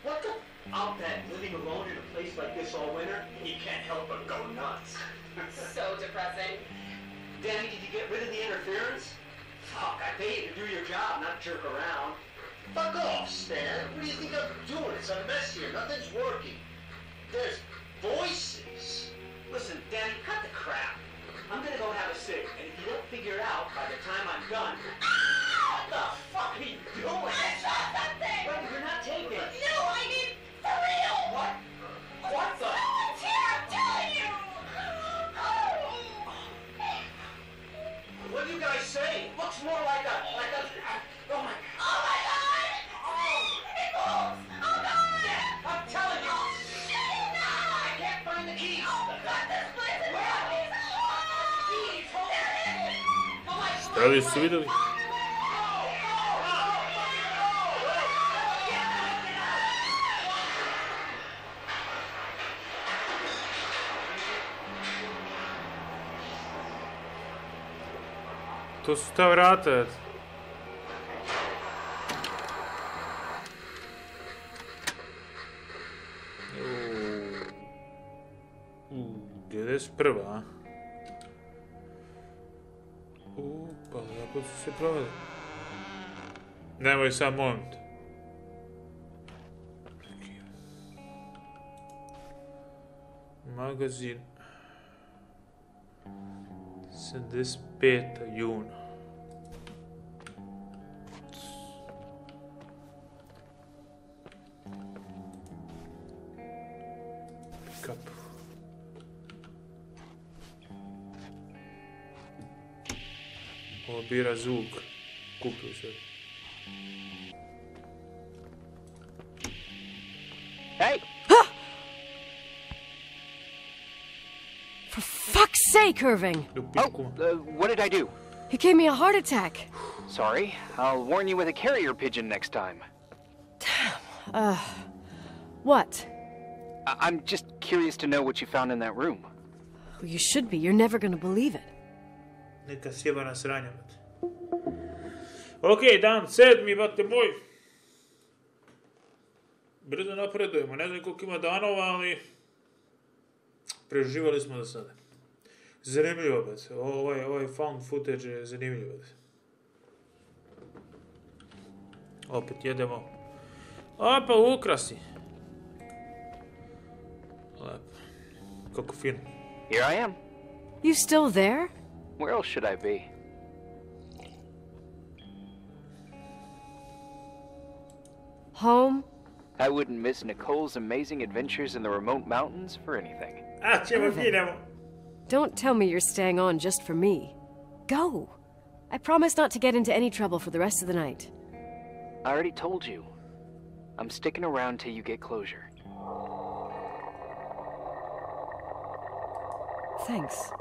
What the? I'll bet living alone in a place like this all winter, you can't help but go nuts. So depressing. Danny, did you get rid of the interference? Fuck, I pay you to do your job, not jerk around. Fuck off, Stan. What do you think I'm doing? It's a mess here. Nothing's working. There's voices. Listen, Danny, cut the crap. I'm gonna go have a cig, and if you don't figure it out by the time I'm done... What the fuck are you doing? I saw something! Wait, you're not taping. No, I mean, for real! What? What the? Someone's here, I'm telling you! What do you guys say? It looks more like a... Oh my... Oh my god! It moves! Oh god! I'm telling you! Shut it down! I can't find the keys! Oh god, this place is fucking Keys! Hold on! Da li su videli? To su ta vrata. Gdje su prva? Pa kako su se proveli? Nemoj sam moment. Magazin 75. juna. Pick up. Ovo bira zvuk. Kupio se. Hey! For fuck's sake, Irving! What did I do? You gave me a heart attack. Sorry. I'll warn you with a carrier pigeon next time. What? I'm just curious to know what you found in that room. Well, you should be. You're never gonna believe it. Neka sjeba na sranja, bate. Okej, dan 7, bate moj. Brzo napredujemo. Ne znam koliko ima danova, ali... preživali smo do sada. Zanimljivo, bate. Ovaj found footage je zanimljivo, bate. Opet jedemo. Opa, ukrasi. Lepo. Kako fino. Here I am. You still there? Where else should I be? Home? I wouldn't miss Nicole's amazing adventures in the remote mountains for anything. Don't tell me you're staying on just for me. Go. I promise not to get into any trouble for the rest of the night. I already told you. I'm sticking around till you get closure. Thanks.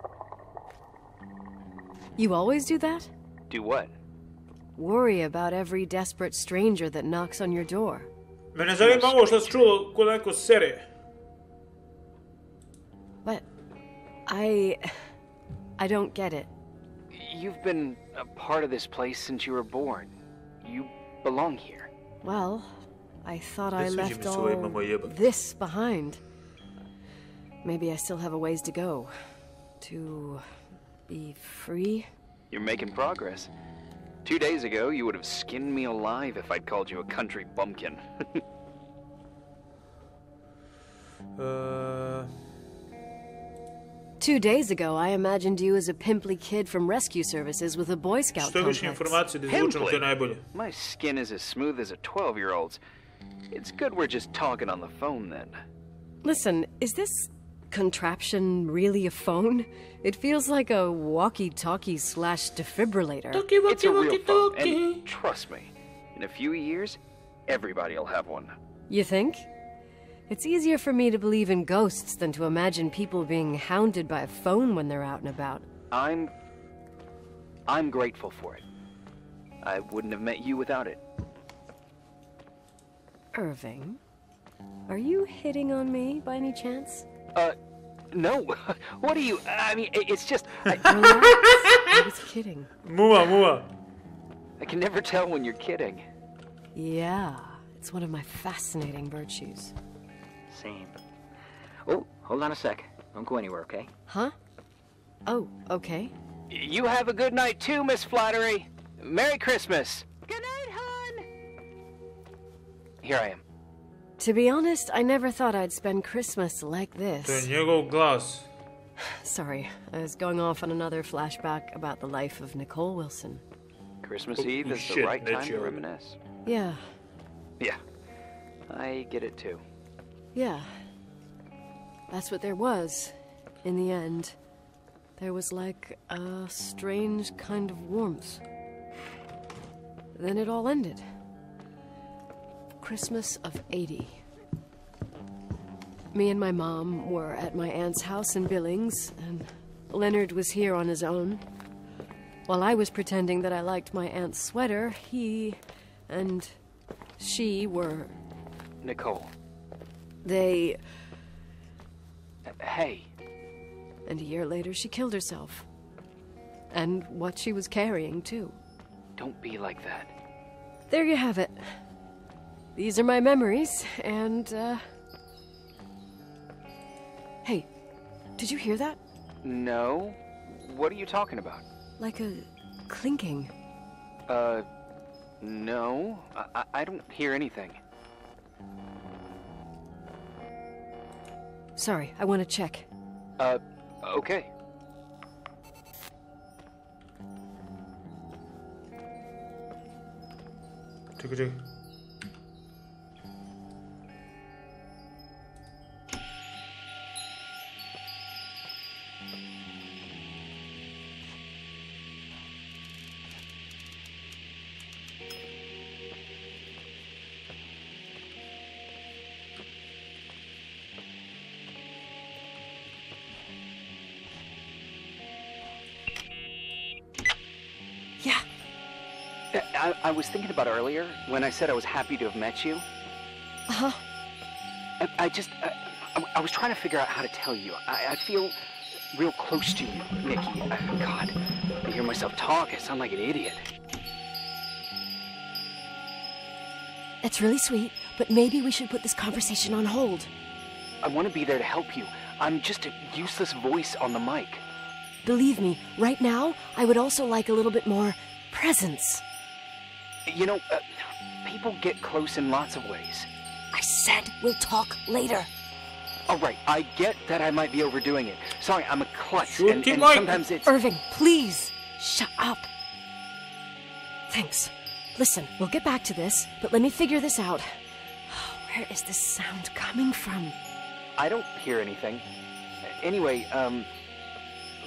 You always do that? Do what? Worry about every desperate stranger that knocks on your door. Mene zanima ovo što si čuo kod neko serije. But I don't get it. You've been a part of this place since you were born. You belong here. Well, I thought I left all this behind. Maybe I still have a ways to go. To be free? You're making progress. 2 days ago, you would have skinned me alive if I'd called you a country bumpkin. 2 days ago, I imagined you as a pimply kid from rescue services with a Boy Scout complex. Pimply? My skin is as smooth as a 12-year-old's. It's good we're just talking on the phone then. Listen, is this contraption really a phone? It feels like a walkie-talkie / defibrillator. It's a real phone, and trust me, in a few years, everybody'll have one. You think? It's easier for me to believe in ghosts than to imagine people being hounded by a phone when they're out and about. I'm grateful for it. I wouldn't have met you without it. Irving, are you hitting on me by any chance? No. What are you... I mean, it's just... I was kidding. Mua. I can never tell when you're kidding. Yeah, it's one of my fascinating virtues. Same. Oh, hold on a sec. Don't go anywhere, okay? Huh? Oh, okay. You have a good night too, Miss Flattery. Merry Christmas. Good night, hon. Here I am. To be honest, I never thought I'd spend Christmas like this. To je njegov glas. Sorry, I was going off on another flashback about the life of Nicole Wilson. Christmas Eve is the right time to reminisce. Yeah. Yeah. I get it too. Yeah. That's what there was, in the end. There was like a strange kind of warmth. Then it all ended. Christmas of '80. Me and my mom were at my aunt's house in Billings, and Leonard was here on his own. While I was pretending that I liked my aunt's sweater, he and she were... Nicole. They... Hey. And a year later, she killed herself. And what she was carrying, too. Don't be like that. There you have it. These are my memories, and, Hey, did you hear that? No. What are you talking about? Like a clinking. No. I don't hear anything. Sorry, I want to check. Okay. Czekaj. I was thinking about earlier, when I said I was happy to have met you. Uh-huh. I was trying to figure out how to tell you. I feel real close to you, Nikki. God, I hear myself talk. I sound like an idiot. It's really sweet, but maybe we should put this conversation on hold. I want to be there to help you. I'm just a useless voice on the mic. Believe me, right now, I would also like a little bit more presence. You know, people get close in lots of ways. I said we'll talk later. All right, I get that I might be overdoing it. Sorry, I'm a klutz, and sometimes it's... Irving, please, shut up. Thanks. Listen, we'll get back to this, but let me figure this out. Where is this sound coming from? I don't hear anything. Anyway,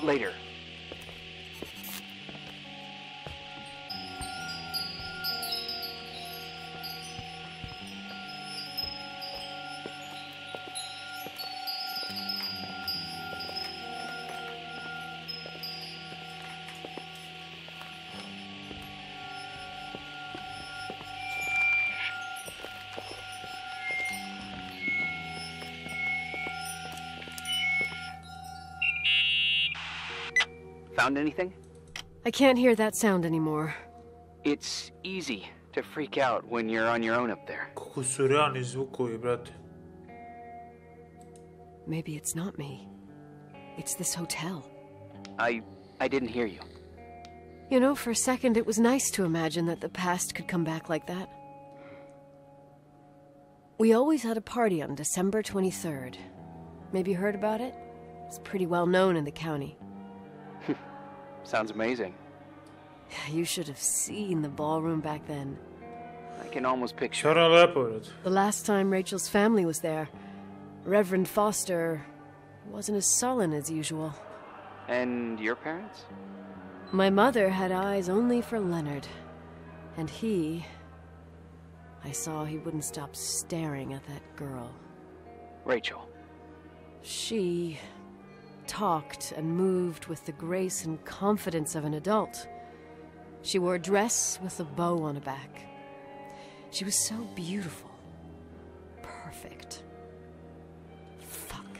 later. Found anything? I can't hear that sound anymore. It's easy to freak out when you're on your own up there. Kako su realni zvukovi, brate. Maybe it's not me. It's this hotel. I didn't hear you. You know, for a second it was nice to imagine that the past could come back like that. We always had a party on December 23rd. Maybe you heard about it? It's pretty well known in the county. Sounds amazing. You should have seen the ballroom back then. I can almost picture The last time Rachel's family was there, Reverend Foster wasn't as sullen as usual. And your parents? My mother had eyes only for Leonard. And I saw he wouldn't stop staring at that girl. Rachel. She talked and moved with the grace and confidence of an adult. She wore a dress with a bow on her back. She was so beautiful. Perfect. Fuck.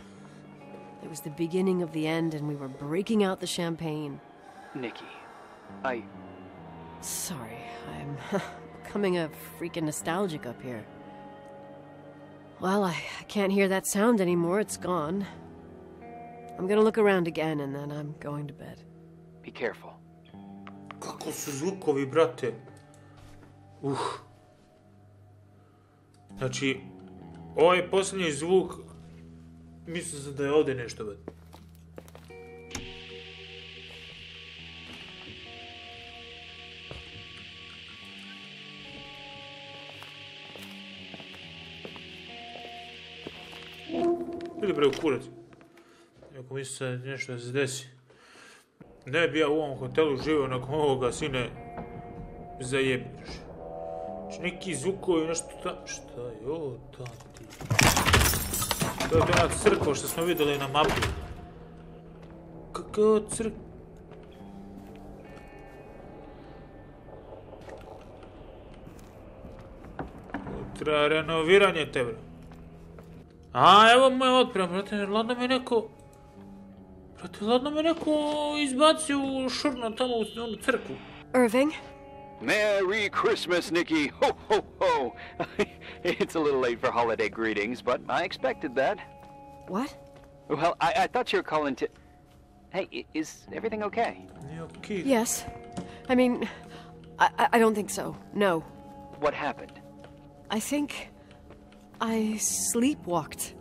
It was the beginning of the end, and we were breaking out the champagne. Nikki, Sorry, I'm becoming a freaking nostalgic up here. Well, I can't hear that sound anymore. It's gone. I'm gonna look around again, and then I'm going to bed. Be careful. Kako su zvukovi, brate? Znači, ovaj posljednji zvuk, mislim sam da je ovdje nešto, brate. Ili bre u kurac. Ako mislim da nešto da se desi. Ne bi ja u ovom hotelu živio nakon ovoga, sine, zajebiš. Znači neki zvukovi, nešto tamo, šta je ovo tamo ti? To je ona crkva što smo vidjeli na mapi. Kako crkva? Treba renoviranje te, bro. A, evo moj otprem, brate, ladno me neko... Brate, ladno me neko izbacio u šurno tamo u onu crkvu. Irving? Merry Christmas, Nikki! Ho, ho, ho! It's a little late for holiday greetings, but I expected that. What? Well, I thought you were calling to... Hey, is everything okay? Okay. Yes. I mean, I don't think so. No. What happened? I think... I sleepwalked.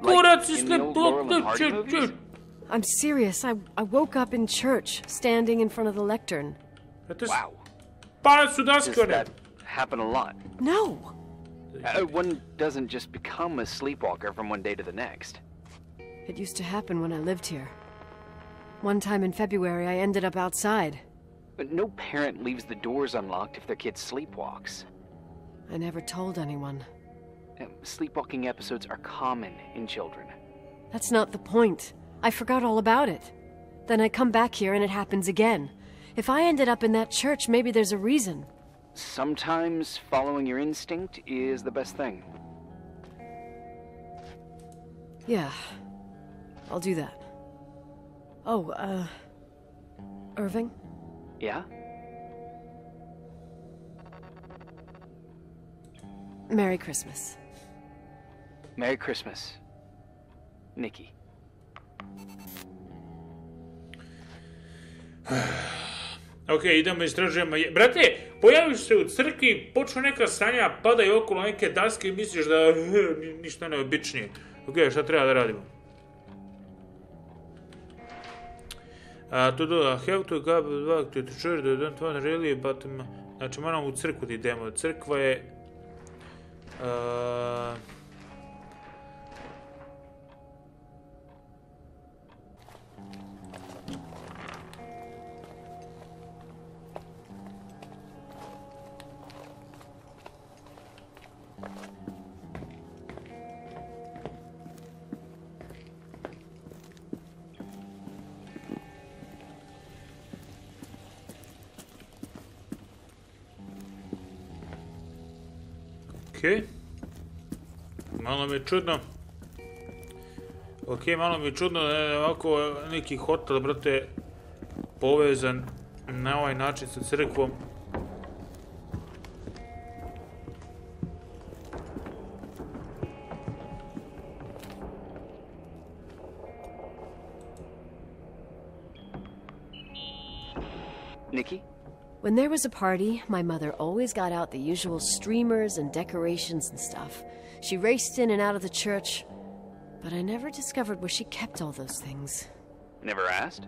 Like in the old Laurel and Hardy movies? I'm serious. I woke up in church, standing in front of the lectern. Wow. Does that happen a lot? No. One doesn't just become a sleepwalker from one day to the next. It used to happen when I lived here. One time in February, I ended up outside. But no parent leaves the doors unlocked if their kid sleepwalks. I never told anyone. Sleepwalking episodes are common in children. That's not the point. I forgot all about it. Then I come back here and it happens again. If I ended up in that church, maybe there's a reason. Sometimes following your instinct is the best thing. Yeah, I'll do that. Oh, Irving? Yeah? Merry Christmas. Merry Christmas, Nikki. Ok, idemo istražujemo. Brate, pojaviš se u crkvi, počnu neka sanja, padaju okolo neke daske i misliš da ništa neobičnije. Ok, šta treba da radimo? To do, I have to go back to the church, I don't want really, but... Znači, moramo u crkvu da idemo. Crkva je... Okej. Malo mi je čudno. Okej, malo mi je čudno da je ovako neki hotel, brate, povezan na ovaj način sa crkvom. Nikki? When there was a party, my mother always got out the usual streamers and decorations and stuff. She raced in and out of the church, but I never discovered where she kept all those things. Never asked?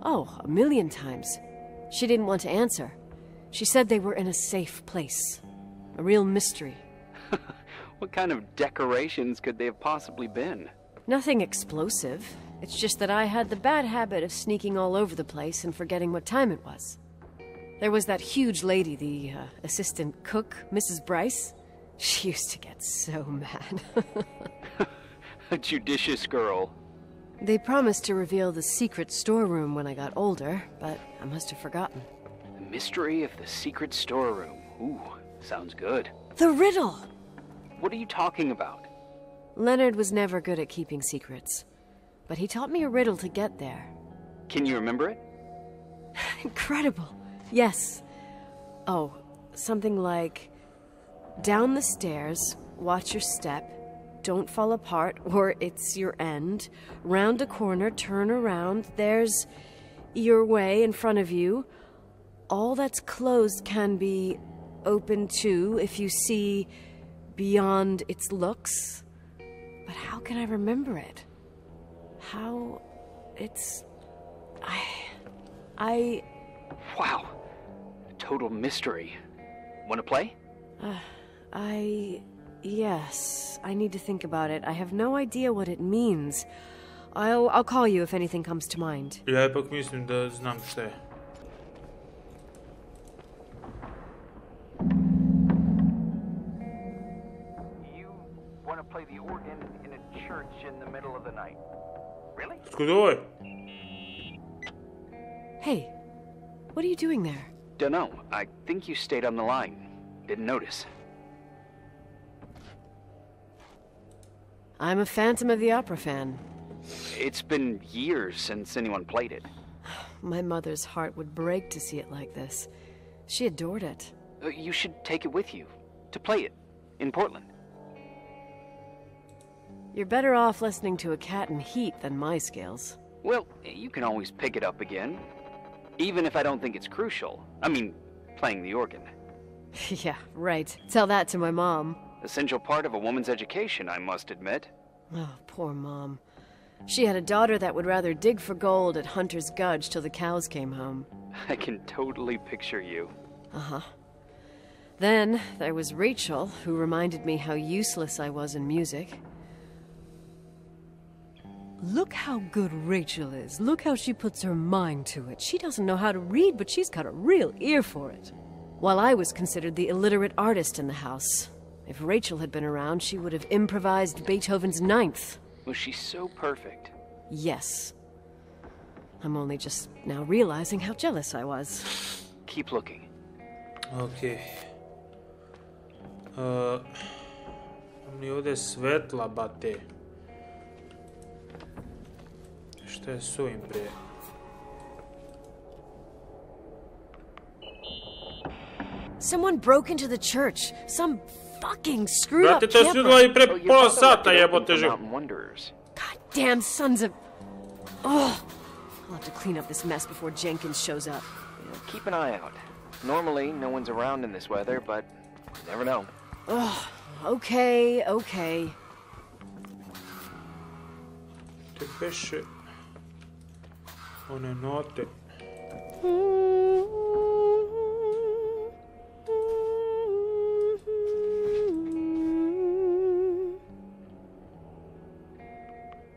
Oh, a million times. She didn't want to answer. She said they were in a safe place. A real mystery. What kind of decorations could they have possibly been? Nothing explosive. It's just that I had the bad habit of sneaking all over the place and forgetting what time it was. There was that huge lady, the assistant cook, Mrs. Bryce. She used to get so mad. A judicious girl. They promised to reveal the secret storeroom when I got older, but I must have forgotten. The mystery of the secret storeroom. Ooh, sounds good. The riddle! What are you talking about? Leonard was never good at keeping secrets, but he taught me a riddle to get there. Can you remember it? Incredible. Yes. Oh, something like, down the stairs, watch your step, don't fall apart or it's your end, round a corner, turn around, there's your way in front of you. All that's closed can be open too if you see beyond its looks. But how can I remember it? How... it's... Wow. A total mystery. Want to play? Yes. I need to think about it. I have no idea what it means. I'll call you if anything comes to mind. Ja ipak mislim da znam šta je. You want to play the organ in a church in the middle of the night? Really? Skudoj. Hey, what are you doing there? Dunno. I think you stayed on the line. Didn't notice. I'm a Phantom of the Opera fan. It's been years since anyone played it. My mother's heart would break to see it like this. She adored it. You should take it with you. To play it. In Portland. You're better off listening to a cat in heat than my scales. Well, you can always pick it up again. Even if I don't think it's crucial. I mean, playing the organ. Yeah, right. Tell that to my mom. Essential part of a woman's education, I must admit. Oh, poor Mom. She had a daughter that would rather dig for gold at Hunter's Gulch till the cows came home. I can totally picture you. Uh-huh. Then there was Rachel, who reminded me how useless I was in music. Look how good Rachel is. Look how she puts her mind to it. She doesn't know how to read, but she's got a real ear for it. While I was considered the illiterate artist in the house. If Rachel had been around, she would have improvised Beethoven's Ninth. Was she so perfect? Yes. I'm only just now realizing how jealous I was. Keep looking. Okay. Mi ovdje svetla, bate. Šta je s ovim, bre? Someone broke into the church. Some fucking screwed up Brate, to camper. su i pre pola sata, jebote že. Goddamn sons of... Oh, I'll have to clean up this mess before Jenkins shows up. Yeah, keep an eye out. Normally, no one's around in this weather, but you never know. Oh, okay. Te beše... one note.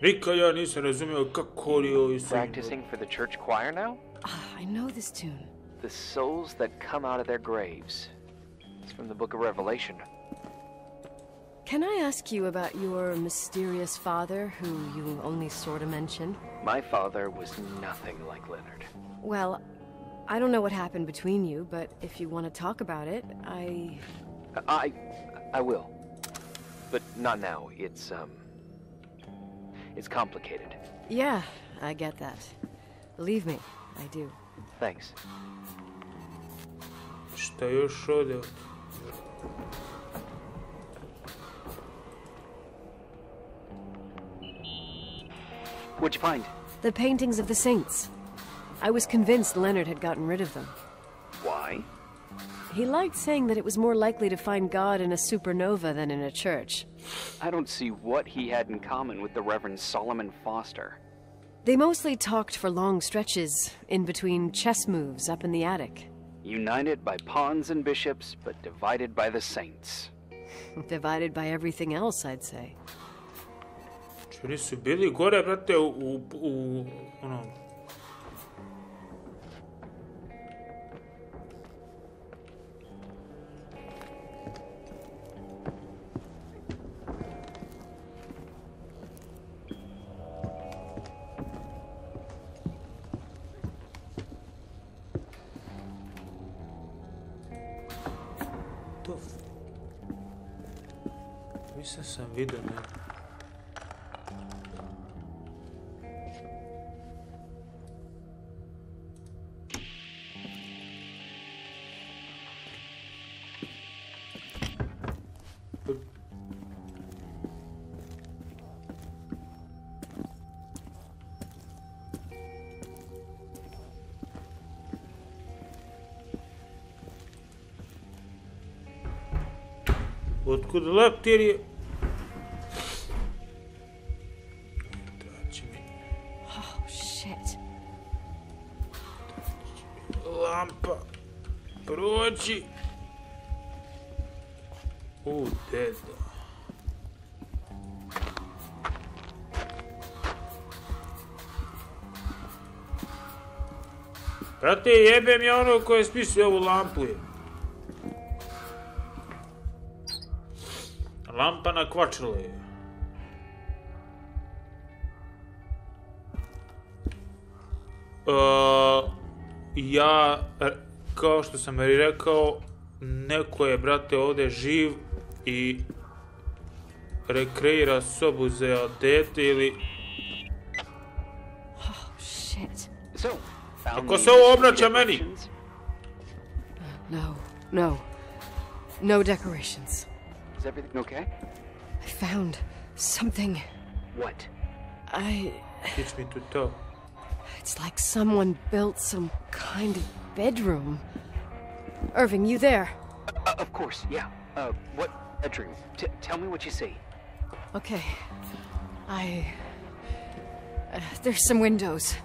Nikad ja nisam razumio kako li ovi su... Practicing for the church choir now? I know this tune. The souls that come out of their graves. It's from the book of Revelation. Can I ask you about your mysterious father, who you only sort of mentioned? My father was nothing like Leonard. Well, I don't know what happened between you, but if you want to talk about it, I will. But not now. It's complicated. Yeah, I get that. Believe me, I do. Thanks. Šta još ovdje? What'd you find? The paintings of the saints. I was convinced Leonard had gotten rid of them. Why? He liked saying that it was more likely to find God in a supernova than in a church. I don't see what he had in common with the Reverend Solomon Foster. They mostly talked for long stretches, in between chess moves up in the attic. United by pawns and bishops, but divided by the saints. Divided by everything else, I'd say. Oni su bili gore, brate, ono... Mislim sam vidio, ne? Otkud leptir je? Oh, shit. Lampa. Proći. Deda. Brate, jebem ja ono koje spisuje ovu lampu je. Lampa na kvačilo je. Ja, kao što sam i rekao, neko je, brate, ovdje živ i rekreira sobu za dete ili... Oh, shit. Kako se ovo obraća meni? No decorations. Is everything okay? I found something. What? Teach me to talk. It's like someone built some kind of bedroom. Irving, you there? Of course, yeah. What bedroom? Tell me what you see. Okay. There's some windows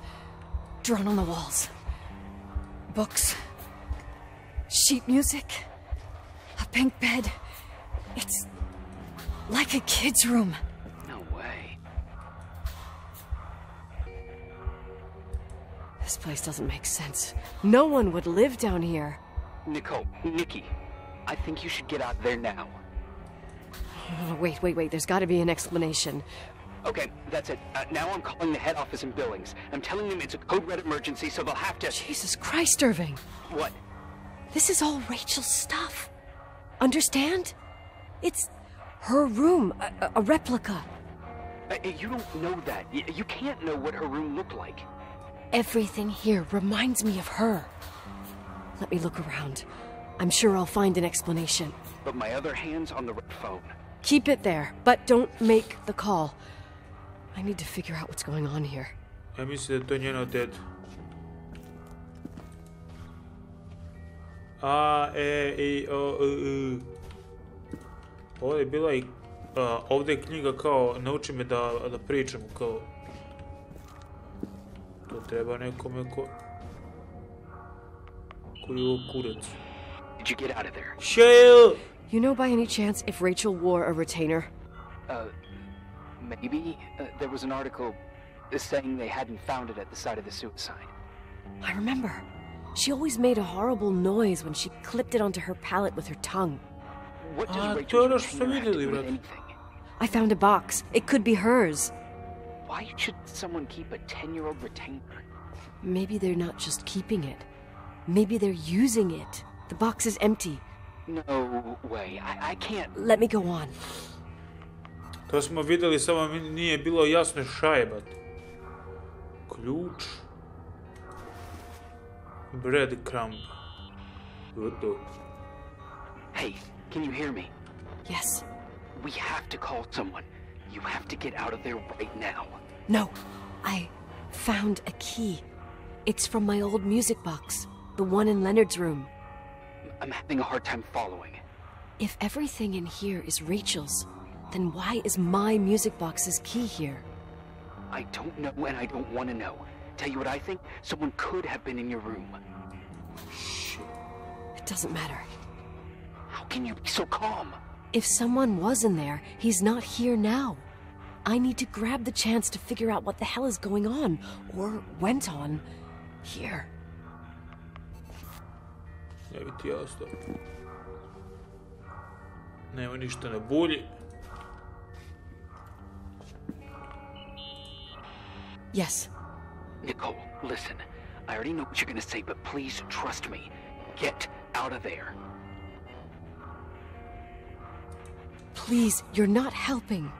drawn on the walls. Books. Sheet music. A pink bed. It's like a kid's room. No way. This place doesn't make sense. No one would live down here. Nikki, I think you should get out there now. Wait. There's got to be an explanation. Okay, that's it. Now I'm calling the head office in Billings. I'm telling them it's a code red emergency, so they'll have to... Jesus Christ, Irving. What? This is all Rachel's stuff. Understand? It's her room, a replica. You don't know that. You can't know what her room looked like. Everything here reminds me of her. Let me look around. I'm sure I'll find an explanation. But my other hand's on the red phone. Keep it there, but don't make the call. I need to figure out what's going on here. Ja mislim da je to njeno ded. A, E, I, O, U. Ovdje je bila i... ovdje je knjiga kao... Nauči me da pričam kao... To treba nekome ko... Koji je ovo kurac. Did you get out of there? Shale! You know by any chance if Rachel wore a retainer? Maybe. There was an article saying they hadn't found it at the site of the suicide. I remember. She always made a horrible noise when she clipped it onto her palate with her tongue. What does Rachel's retainer have to do with anything? I found a box. It could be hers. Why should someone keep a 10-year-old retainer? Maybe they're not just keeping it. Maybe they're using it. The box is empty. No way. I can't... Let me go on. To smo vidjeli, samo mi nije bilo jasno šajbat. Ključ. Breadcrumb. Gotovo. Hey, can you hear me? Yes. We have to call someone. You have to get out of there right now. No. I found a key. It's from my old music box. The one in Leonard's room. I'm having a hard time following. If everything in here is Rachel's, then why is my music box's key here? I don't know and I don't want to know. Tell you what I think? Someone could have been in your room. Shit. It doesn't matter. How can you be so calm? If someone was in there, he's not here now. I need to grab the chance to figure out what the hell is going on, or went on, here. Evo ti ja ostao. Nema ništa na bulji. Yes. Nicole, listen. I already know what you're gonna say, but please trust me. Get out of there. Please, you're not helping.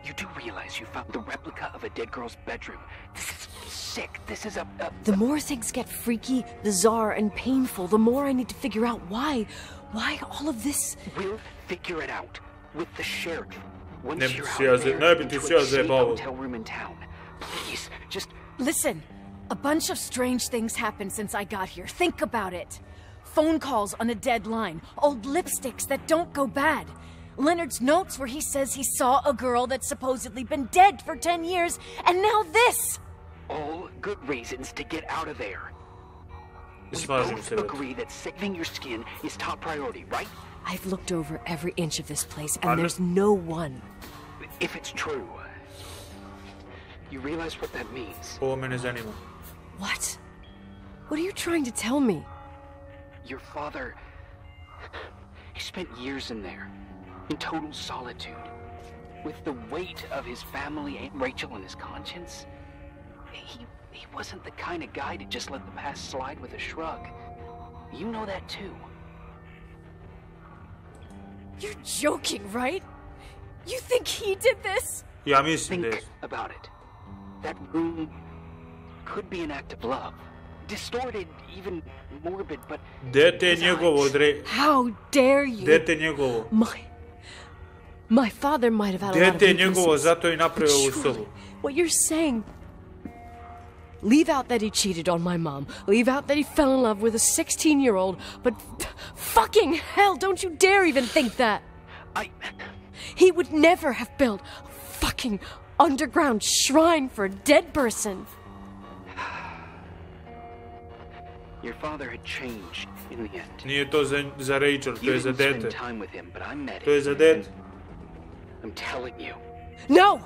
You do realize you found the replica of a dead girl's bedroom. This is sick. This is a... The more things get freaky, bizarre, and painful, the more I need to figure out why. Why all of this? We'll figure it out with the sheriff. Once Ne you're bi out se ja there, ne bi ti into se ja a safe zajebao. hotel room in town. Please, just... Listen, a bunch of strange things happened since I got here. Think about it. Phone calls on a dead line, old lipsticks that don't go bad. Leonard's notes where he says he saw a girl that's supposedly been dead for 10 years, and now this! All good reasons to get out of there. We Slažem both se, već. agree that saving your skin is top priority, right? I've looked over every inch of this place, and there's no one. If it's true, you realize what that means. Ovo mene zanima. What? What are you trying to tell me? Your father... He spent years in there, in total solitude, with the weight of his family and Rachel on his conscience. He wasn't the kind of guy to just let the past slide with a shrug. You know that too. You're joking, right? You think he did this? Ja mislim da je. Think about it. That room could be an act of love. Distorted, even morbid, but... Dete je njegovo, Dre. How dare you? Dete je njegovo. My father might have had a lot of Dete je njegovo, weaknesses. zato je napravio ovu sobu. What you're saying... Leave out that he cheated on my mom. Leave out that he fell in love with a 16-year-old. But fucking hell, don't you dare even think that. He would never have built a fucking underground shrine for a dead person. Your father had changed in the end. Nije to za Rachel, to je za You didn't dete. spend time with him, but I met To je him. za dete. I'm telling you. No!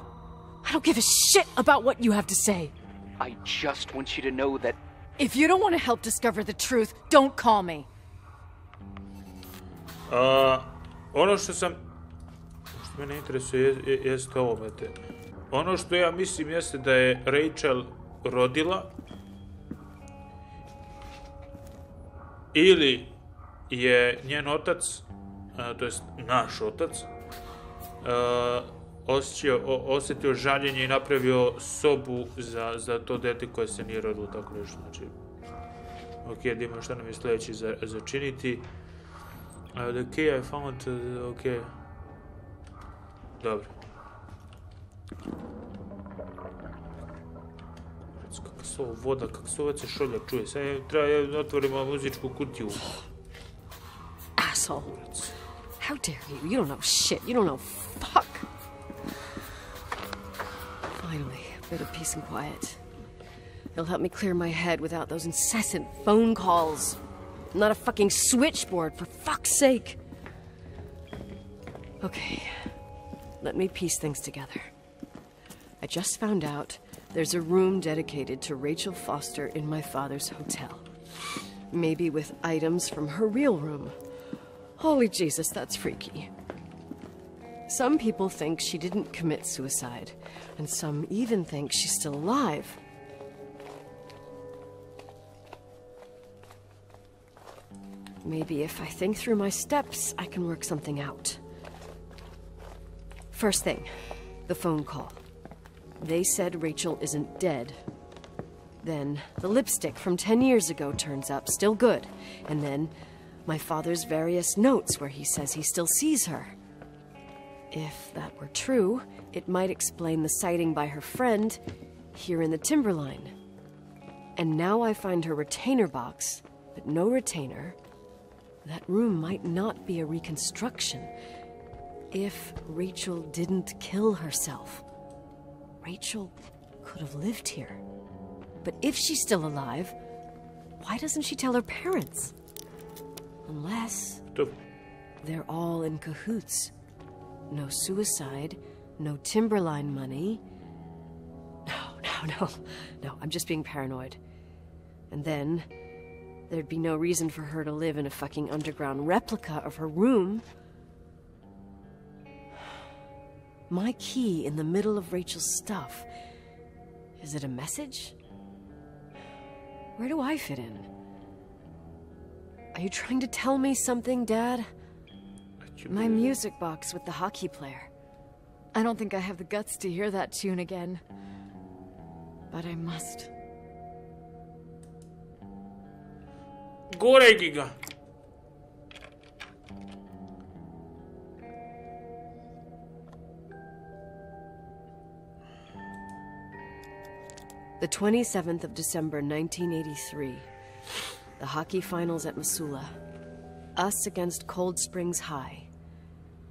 I don't give a shit about what you have to say. I just want you to know that... If you don't want to help discover the truth, don't call me. Ono što mene interesuje jeste ovo, mete. Ono što ja mislim jeste da je Rachel rodila ili je njen otac, to jest naš otac, osjetio žaljenje i napravio sobu za to dete koje se nije rodilo, tako nešto. Znači, ok, da imamo šta nam je sljedeći za činiti. The key I found, ok. Dobro. Kako se ovo voda, kako se ovo šolja čuje. Sad treba da otvorimo muzičku kutiju. Asshole. How dare you? You don't know shit. You don't know fuck. Finally, a bit of peace and quiet. It'll help me clear my head without those incessant phone calls. Not a fucking switchboard, for fuck's sake. Okay, let me piece things together. I just found out there's a room dedicated to Rachel Foster in my father's hotel. Maybe with items from her real room. Holy Jesus, that's freaky. Some people think she didn't commit suicide, and some even think she's still alive. Maybe if I think through my steps, I can work something out. First thing, the phone call. They said Rachel isn't dead. Then the lipstick from 10 years ago turns up, still good. And then my father's various notes where he says he still sees her. If that were true, it might explain the sighting by her friend here in the timberline. And now I find her retainer box, but no retainer. That room might not be a reconstruction. If Rachel didn't kill herself, Rachel could have lived here. But if she's still alive, why doesn't she tell her parents? Unless they're all in cahoots. No suicide, no Timberline money. No, I'm just being paranoid. And then, there'd be no reason for her to live in a fucking underground replica of her room. My key in the middle of Rachel's stuff. Is it a message? Where do I fit in? Are you trying to tell me something, Dad? My music box with the hockey player. I don't think I have the guts to hear that tune again. But I must. Gore giga. The 27th of December, 1983. The hockey finals at Missoula. Us against Cold Springs High.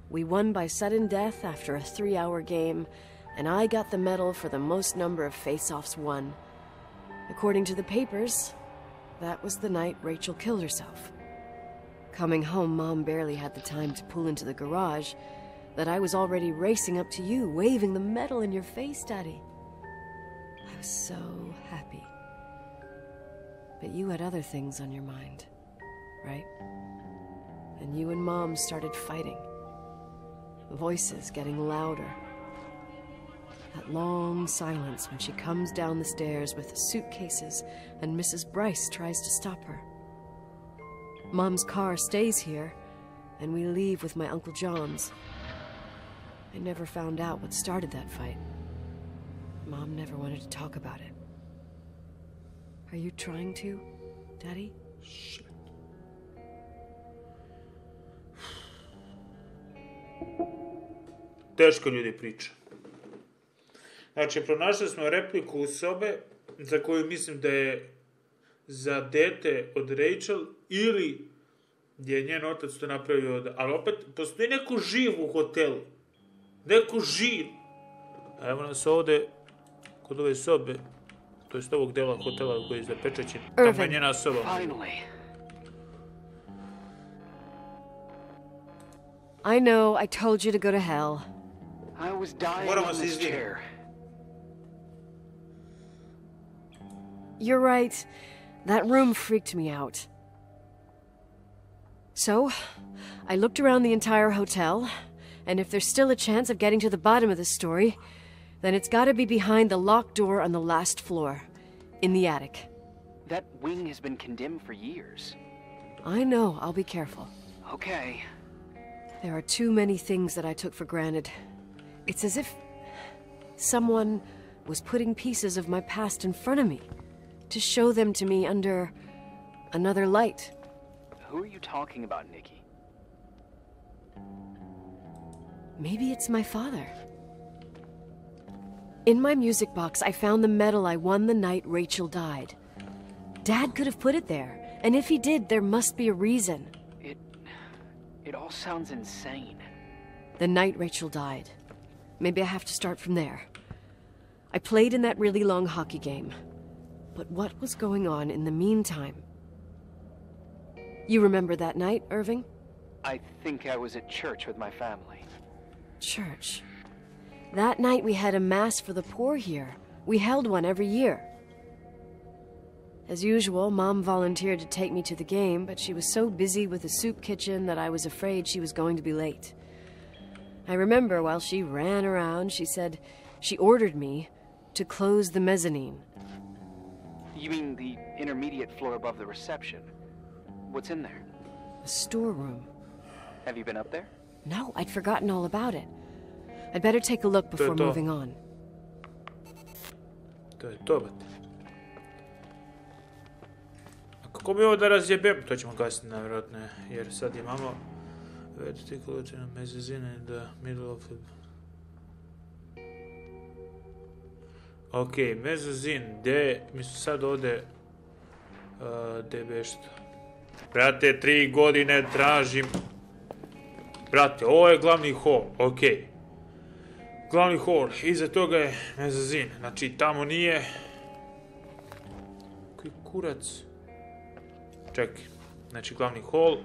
We won by sudden death after a 3-hour game, and I got the medal for the most number of face-offs won. According to the papers, that was the night Rachel killed herself. Coming home, Mom barely had the time to pull into the garage, that I was already racing up to you, waving the medal in your face, Daddy. I was so happy. But you had other things on your mind, right? And you and Mom started fighting. Voices getting louder. That long silence when she comes down the stairs with the suitcases and Mrs. Bryce tries to stop her. Mom's car stays here, and we leave with my Uncle John's. I never found out what started that fight. Mom never wanted to talk about it. Are you trying to, Daddy? Shit. Teško ljudi priča. Znači, pronašli smo repliku u sobe za koju mislim da je za dete od Rachel ili gdje je njen otac to napravio od... Ali opet, postoji neko živ u hotelu. Neko živ. Evo nas ovdje kod ove sobe, to jest ovog dela hotela koji je zapečaćen. Tamo je njena soba. I know, I told you to go to hell. I was dying on this chair. You're right. That room freaked me out. So, I looked around the entire hotel, and if there's still a chance of getting to the bottom of this story, then it's gotta be behind the locked door on the last floor, in the attic. That wing has been condemned for years. I know, I'll be careful. Okay. There are too many things that I took for granted. It's as if someone was putting pieces of my past in front of me, to show them to me under another light. Who are you talking about, Nikki? Maybe it's my father. In my music box, I found the medal I won the night Rachel died. Dad could have put it there, and if he did, there must be a reason. It all sounds insane. The night Rachel died. Maybe I have to start from there. I played in that really long hockey game. But what was going on in the meantime? You remember that night, Irving? I think I was at church with my family. Church? That night we had a mass for the poor here. We held one every year. As usual, Mom volunteered to take me to the game, but she was so busy with the soup kitchen that I was afraid she was going to be late. I remember while she ran around, she said she ordered me to close the mezzanine. You mean the intermediate floor above the reception? What's in there? A storeroom. Have you been up there? No, I'd forgotten all about it. I'd better take a look before moving on. To je to, bate. A kako mi ovo da razjebem? To ćemo kasniti, najvjerojatno, jer sad imamo... Već ti količina mesecine in the middle of it. Ok, mesecin, gdje mi su sad ovdje... Gdje bešta? Brate, 3 godine tražim... Brate, ovo je glavni hall, ok. Glavni hall, iza toga je mesecin, znači tamo nije... Koji kurac? Čekaj, znači glavni hall...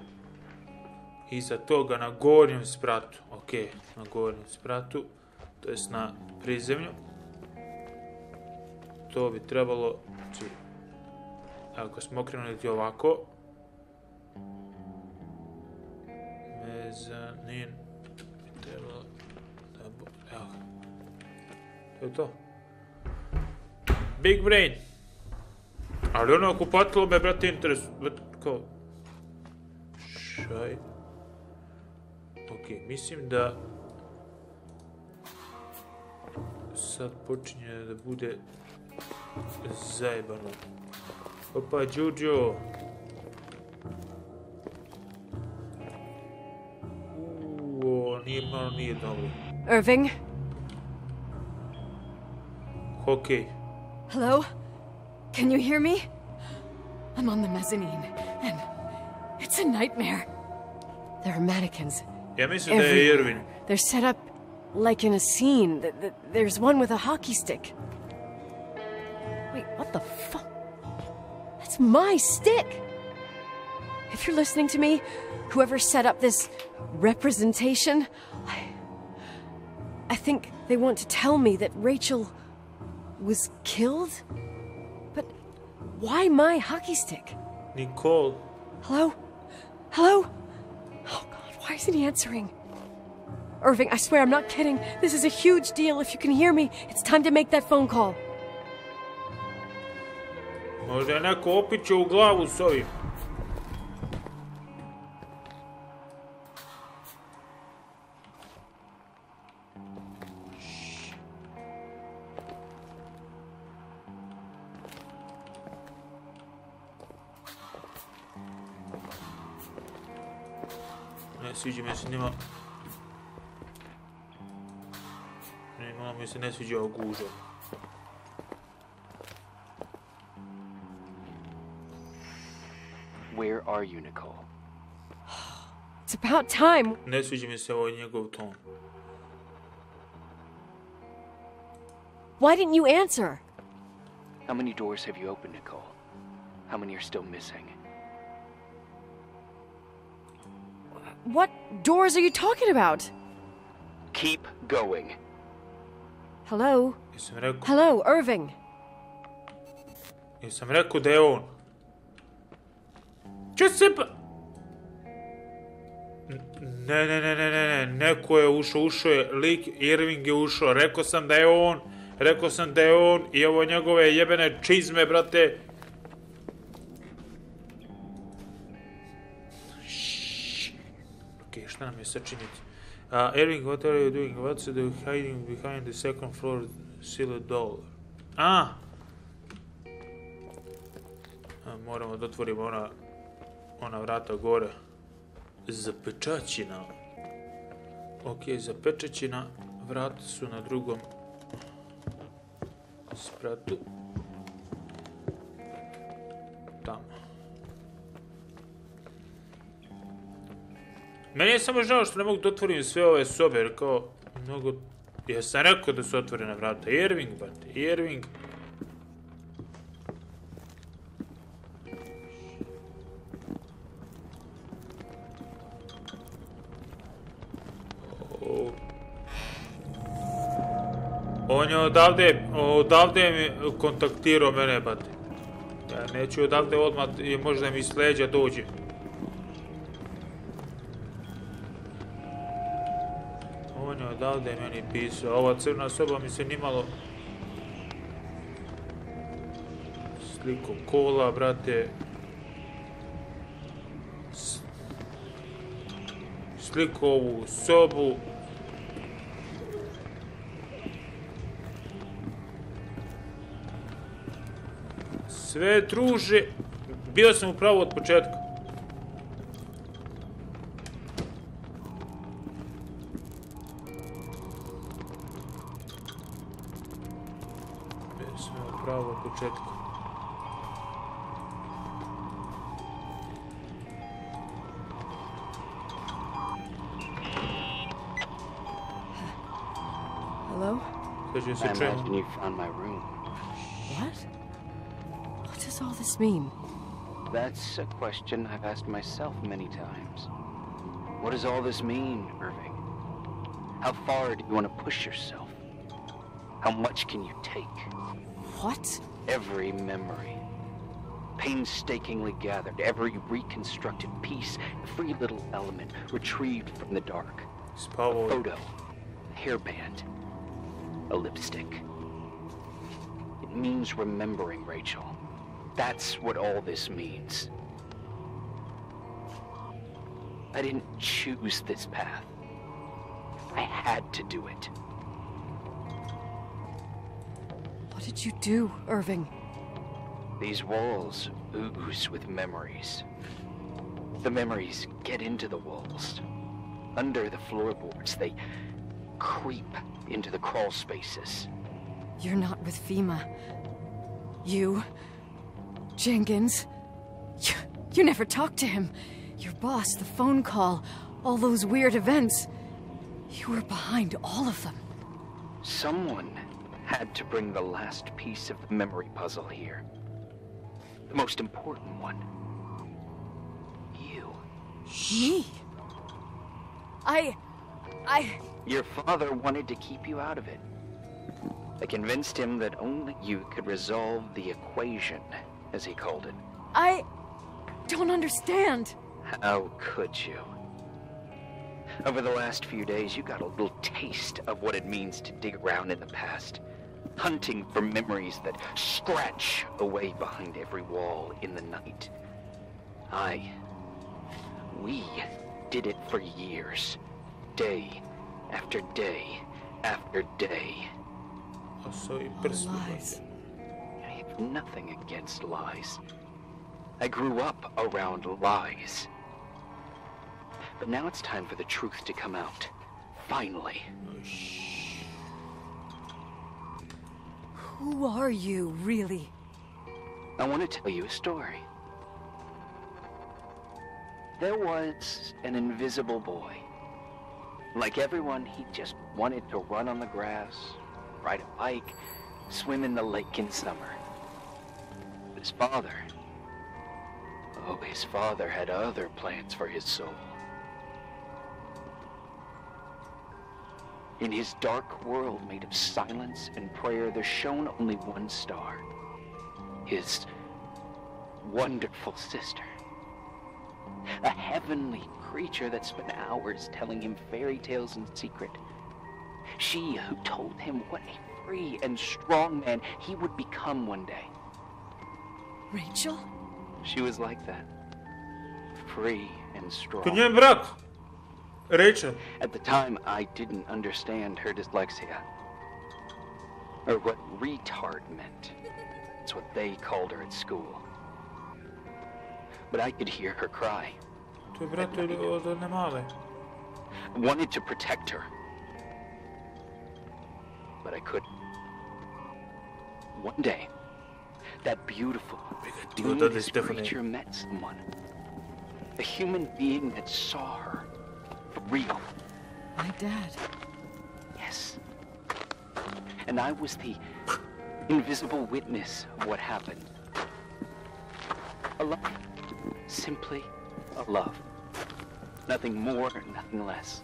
Iza toga na gornjem spratu, ok, na gornjem spratu, to jest na prizemlju. To bi trebalo, znači, ako smo okrenuli ovako, mezanin bi trebalo da evo ga. To je to. Big brain. Ali ono kupatilo me, brate, interes, kao, šaj. Ok, mislim da sad počinje da bude zajebano. Opa, Đuđo. Nije dobro. Irving? Okay. Hello? Can you hear me? I'm on the mezzanine, and it's a nightmare. There are mannequins. Ja mislim da je Irvin. They're set up like in a scene. There's one with a hockey stick. Wait, what the fuck? That's my stick! If you're listening to me, whoever set up this representation, I think they want to tell me that Rachel was killed? But why my hockey stick? Nicole. Hello? Hello? Oh God, why isn't he answering? Irving, I swear I'm not kidding. This is a huge deal. If you can hear me, it's time to make that phone call. Možda je neko opiće u glavu s ovim. Ne sviđa mi se njima. Malo mi se ne sviđa ovog guža. Where are you, Nicole? It's about time. Ne sviđa mi se ovaj njegov ton. Why didn't you answer? How many doors have you opened, Nicole? How many are still missing? What doors are you talking about? Keep going. Hello? Jesam rekao... Hello, Irving. Jesam rekao da je on. Ču se pa... Ne, neko je ušao je lik, Irving je ušao, rekao sam da je on, i ovo njegove jebene čizme, brate. Ok, šta nam je sačiniti? Irving, what are you doing? What's the hiding behind the second floor sealed door? Moramo da otvorimo ona vrata gore. Zapečaćina. Ok, zapečaćina. Vrata su na drugom spratu. Tamo. Meni je samo žao što ne mogu da otvorim sve ove sobe, jer kao mnogo... Ja sam rekao da su otvorena vrata. Irving, brate, Irving. On je odavde mi kontaktirao mene, brate. Ja neću odavde odmah, možda mi s leđa dođe. On je odavde meni pisao. Ova crna soba mi se nimalo... Sliko kola, brate. Sliko ovu sobu. Sve druže. Bio sam u pravu od početka. Bio sam u pravu od početka. Hello? I imagine you found my room. What? What does all this mean? That's a question I've asked myself many times. What does all this mean, Irving? How far do you want to push yourself? How much can you take? What? Every memory. Painstakingly gathered, every reconstructed piece, every little element retrieved from the dark. A photo, a hairband, a lipstick. It means remembering, Rachel. That's what all this means. I didn't choose this path. I had to do it. What did you do, Irving? These walls ooze with memories. The memories get into the walls. Under the floorboards, they creep into the crawl spaces. You're not with FEMA. You... Jenkins... You never talked to him. Your boss, the phone call, all those weird events. You were behind all of them. Someone had to bring the last piece of the memory puzzle here. The most important one. You. Me? Your father wanted to keep you out of it. I convinced him that only you could resolve the equation, as he called it. I don't understand. How could you? Over the last few days, you got a little taste of what it means to dig around in the past. Hunting for memories that scratch away behind every wall in the night. We did it for years. Day after day after day. Lies. I have nothing against lies. I grew up around lies. But now it's time for the truth to come out. Finally. Who are you, really? I want to tell you a story. There was an invisible boy. Like everyone, he just wanted to run on the grass, ride a bike, swim in the lake in summer. But his father... oh, his father had other plans for his soul. In his dark world made of silence and prayer, there shone only one star. His wonderful sister. A heavenly creature that spent hours telling him fairy tales in secret. She who told him what a free and strong man he would become one day. Rachel? She was like that. Free and strong. Rachel. At the time, I didn't understand her dyslexia. Or what retard meant. That's what they called her at school. But I could hear her cry. I wanted to protect her. But I couldn't. One day, that beautiful, luminous creature met someone. A human being that saw her. For real. My dad. Yes. And I was the invisible witness of what happened. A love. Simply a love. Nothing more, nothing less.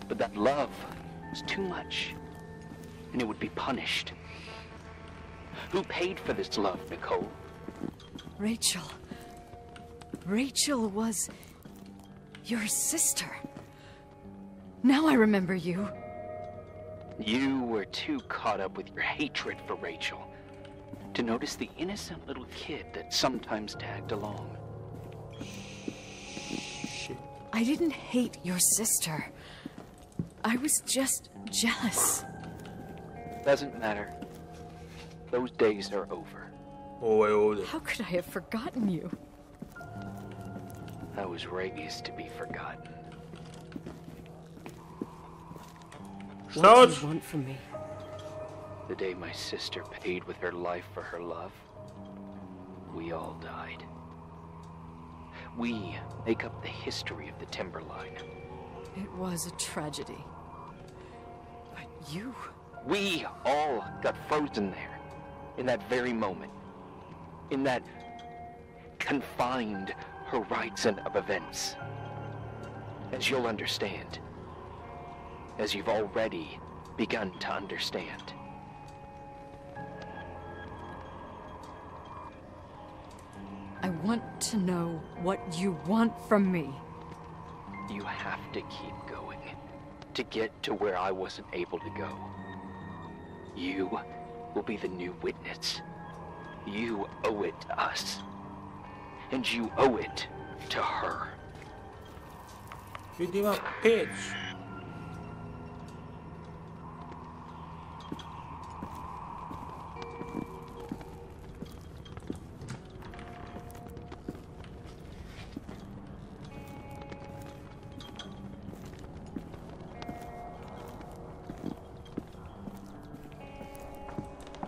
But that love was too much. And it would be punished. Who paid for this love, Nicole? Rachel. Rachel was... your sister. Now I remember you. You were too caught up with your hatred for Rachel to notice the innocent little kid that sometimes tagged along. I didn't hate your sister. I was just jealous. Doesn't matter. Those days are over. How could I have forgotten you? I was raised to be forgotten. What do you want from me? The day my sister paid with her life for her love, we all died. We make up the history of the Timberline. It was a tragedy. But you... We all got frozen there, in that very moment. In that confined horizon of events. As you'll understand. As you've already begun to understand. I want to know what you want from me. You have to keep going to get to where I wasn't able to go. You will be the new witness. You owe it to us. And you owe it to her. Vidimo peć.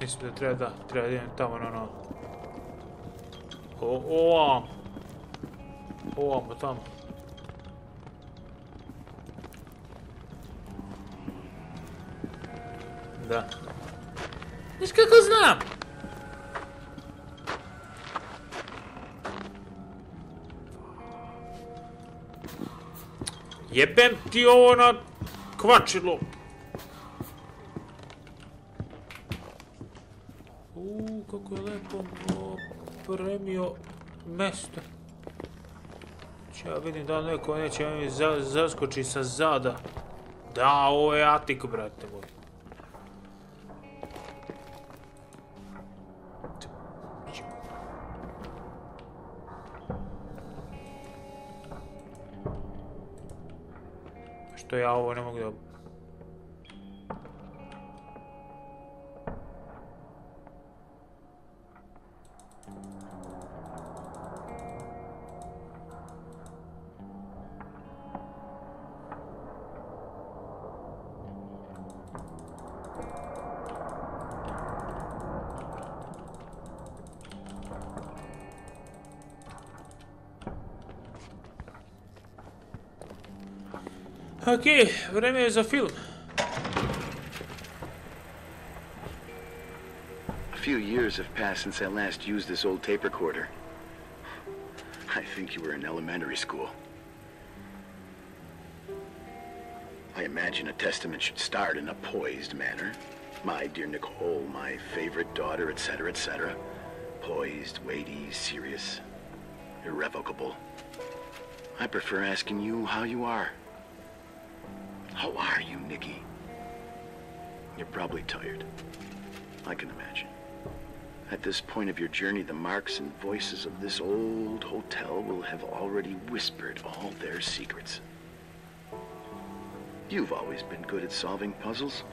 Mislim da treba da idem tamo na ono. Ovamo tamo. Da. Znaš kako znam? Jebem ti ovo na kvačilo. Kako je lepo opremio Mesta. Ja vidim da neko neće mi zaskoči sa zada. Da, ovo je atik, brate moj. Što ja ovo ne mogu da... Okej, vreme je za film. A few years have passed since I last used this old tape recorder. I think you were in elementary school. I imagine a testament should start in a poised manner. My dear Nicole, my favorite daughter, etc., etc. Poised, weighty, serious, irrevocable. I prefer asking you how you are. How are you, Nikki? You're probably tired. I can imagine. At this point of your journey, the marks and voices of this old hotel will have already whispered all their secrets. You've always been good at solving puzzles.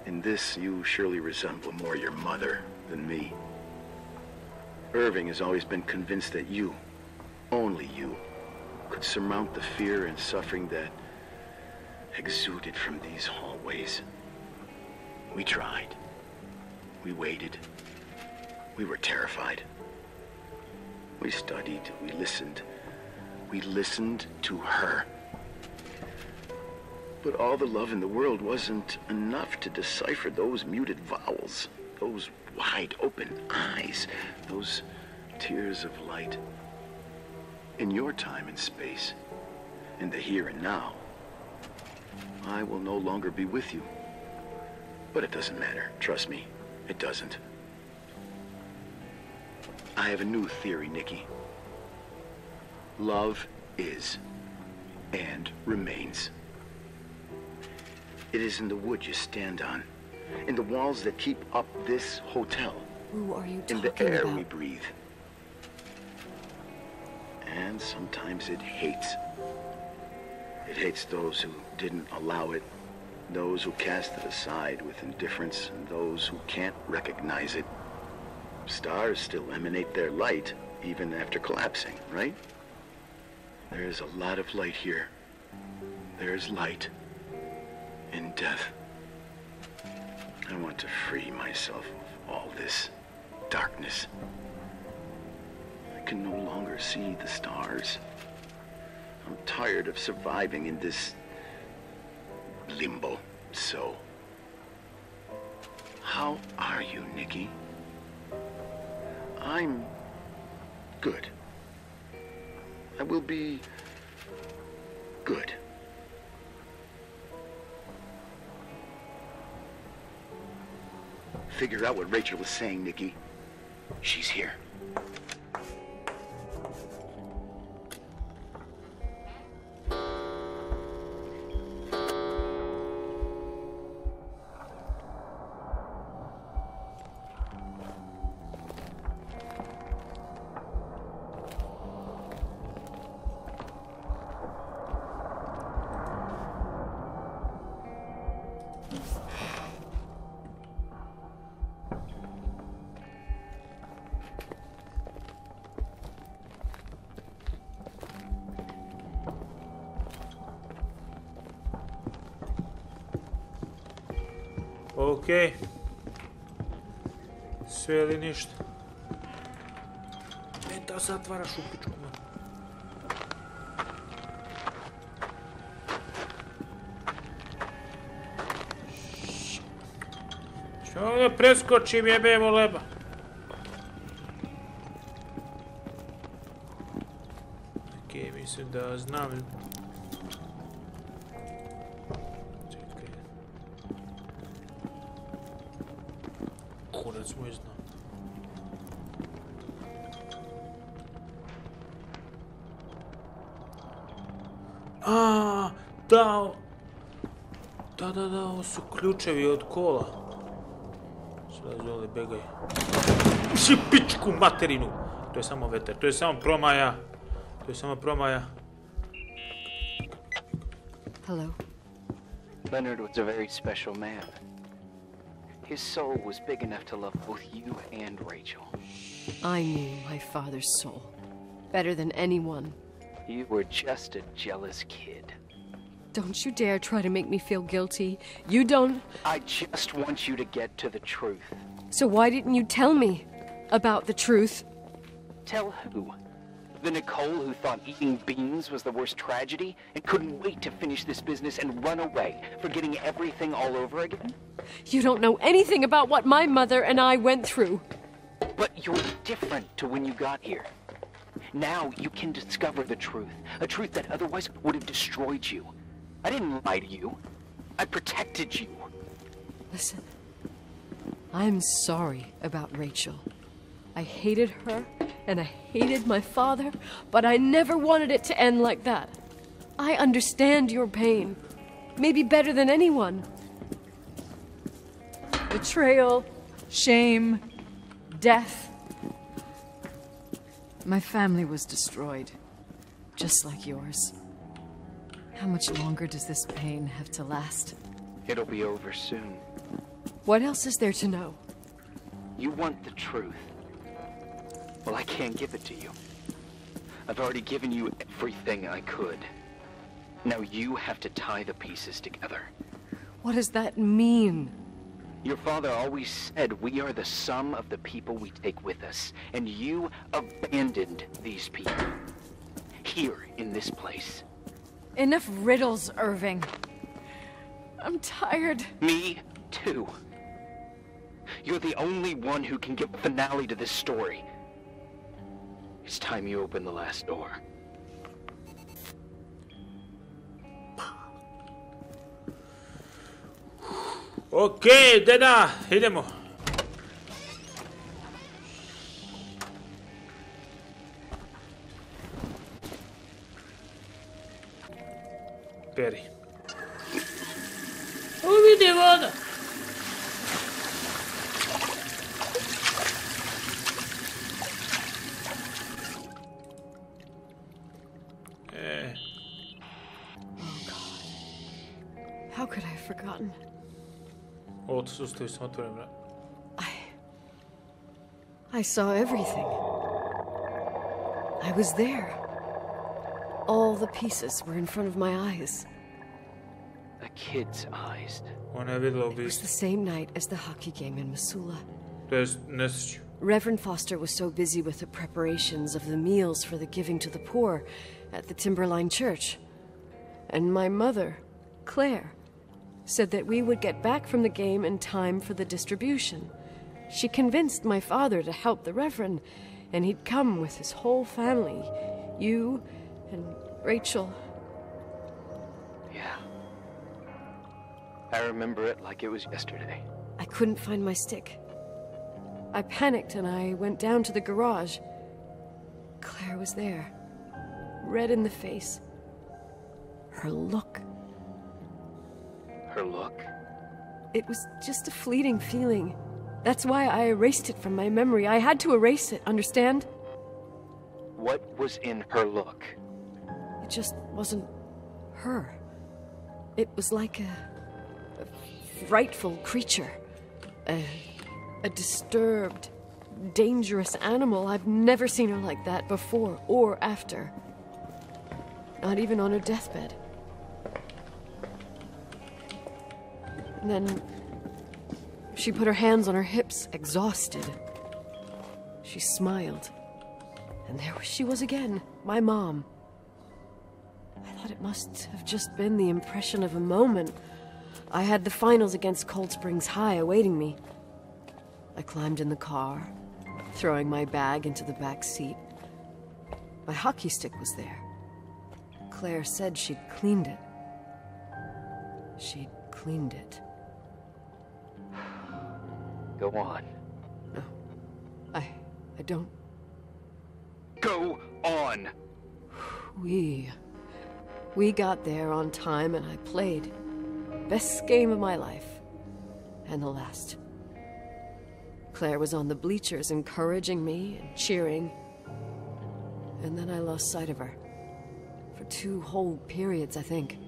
In this, you surely resemble more your mother than me. Irving has always been convinced that you, only you, could surmount the fear and suffering that exuded from these hallways. We tried. We waited. We were terrified. We studied. We listened. We listened to her. But all the love in the world wasn't enough to decipher those muted vowels, those wide open eyes, those tears of light. In your time and space, in the here and now, I will no longer be with you. But it doesn't matter. Trust me, it doesn't. I have a new theory, Nikki. Love is and remains. It is in the wood you stand on, in the walls that keep up this hotel, Who are you in talking the air about? we breathe. And sometimes it hates. It hates those who didn't allow it, those who cast it aside with indifference, and those who can't recognize it. Stars still emanate their light, even after collapsing, right? There is a lot of light here. There is light in death. I want to free myself of all this darkness. I can no longer see the stars. I'm tired of surviving in this limbo. So, how are you, Nikki? I'm good. I will be good. Figure out what Rachel was saying, Nikki. She's here. Okej. Sve ili ništa. Da zatvaraš u pičku. Što ovdje preskočim, jebemo leba. Okej, mislim da znam. Čekaj. Kurac moj znam. Da, ovo su ključevi od kola. Sada zove, begaj. Si pičku materinu! To je samo veter, to je samo promaja. Hello. Leonard was a very special man. His soul was big enough to love both you and Rachel. I knew my father's soul better than anyone. You were just a jealous kid. Don't you dare try to make me feel guilty. You don't... I just want you to get to the truth. So why didn't you tell me about the truth? Tell who? The Nicole who thought eating beans was the worst tragedy and couldn't wait to finish this business and run away, forgetting everything all over again? You don't know anything about what my mother and I went through. But you're different to when you got here. Now you can discover the truth, a truth that otherwise would have destroyed you. I didn't lie to you. I protected you. Listen, I'm sorry about Rachel. I hated her, and I hated my father, but I never wanted it to end like that. I understand your pain, maybe better than anyone. Betrayal, shame, death. My family was destroyed, just like yours. How much longer does this pain have to last? It'll be over soon. What else is there to know? You want the truth. Well, I can't give it to you. I've already given you everything I could. Now you have to tie the pieces together. What does that mean? Your father always said we are the sum of the people we take with us, and you abandoned these people. Here, in this place. Enough riddles, Irving. I'm tired. Me, too. You're the only one who can give a finale to this story. It's time you open the last door. Okej, deda, idemo. Peri. Vidi voda. How could I have forgotten? Ovo to sustavi sam otvoren, brat. I saw everything. I was there. All the pieces were in front of my eyes. A kid's eyes. It was the same night as the hockey game in Missoula. Reverend Foster was so busy with the preparations of the meals for the giving to the poor at the Timberline Church. And my mother, Claire, said that we would get back from the game in time for the distribution. She convinced my father to help the Reverend, and he'd come with his whole family. You and Rachel. Yeah. I remember it like it was yesterday. I couldn't find my stick. I panicked and I went down to the garage. Claire was there, red in the face. Her look. Her look? It was just a fleeting feeling. That's why I erased it from my memory. I had to erase it, understand? What was in her look? It just wasn't her. It was like a frightful creature. A disturbed, dangerous animal. I've never seen her like that before or after. Not even on her deathbed. And then She put her hands on her hips, exhausted. She smiled. And there she was again, my mom. I thought it must have just been the impression of a moment. I had the finals against Cold Springs High awaiting me. I climbed in the car, throwing my bag into the back seat. My hockey stick was there. Claire said she'd cleaned it. She'd cleaned it. Go on. No. I don't. Go on! We got there on time and I played. Best game of my life. And the last. Claire was on the bleachers encouraging me and cheering. And then I lost sight of her. For 2 whole periods, I think.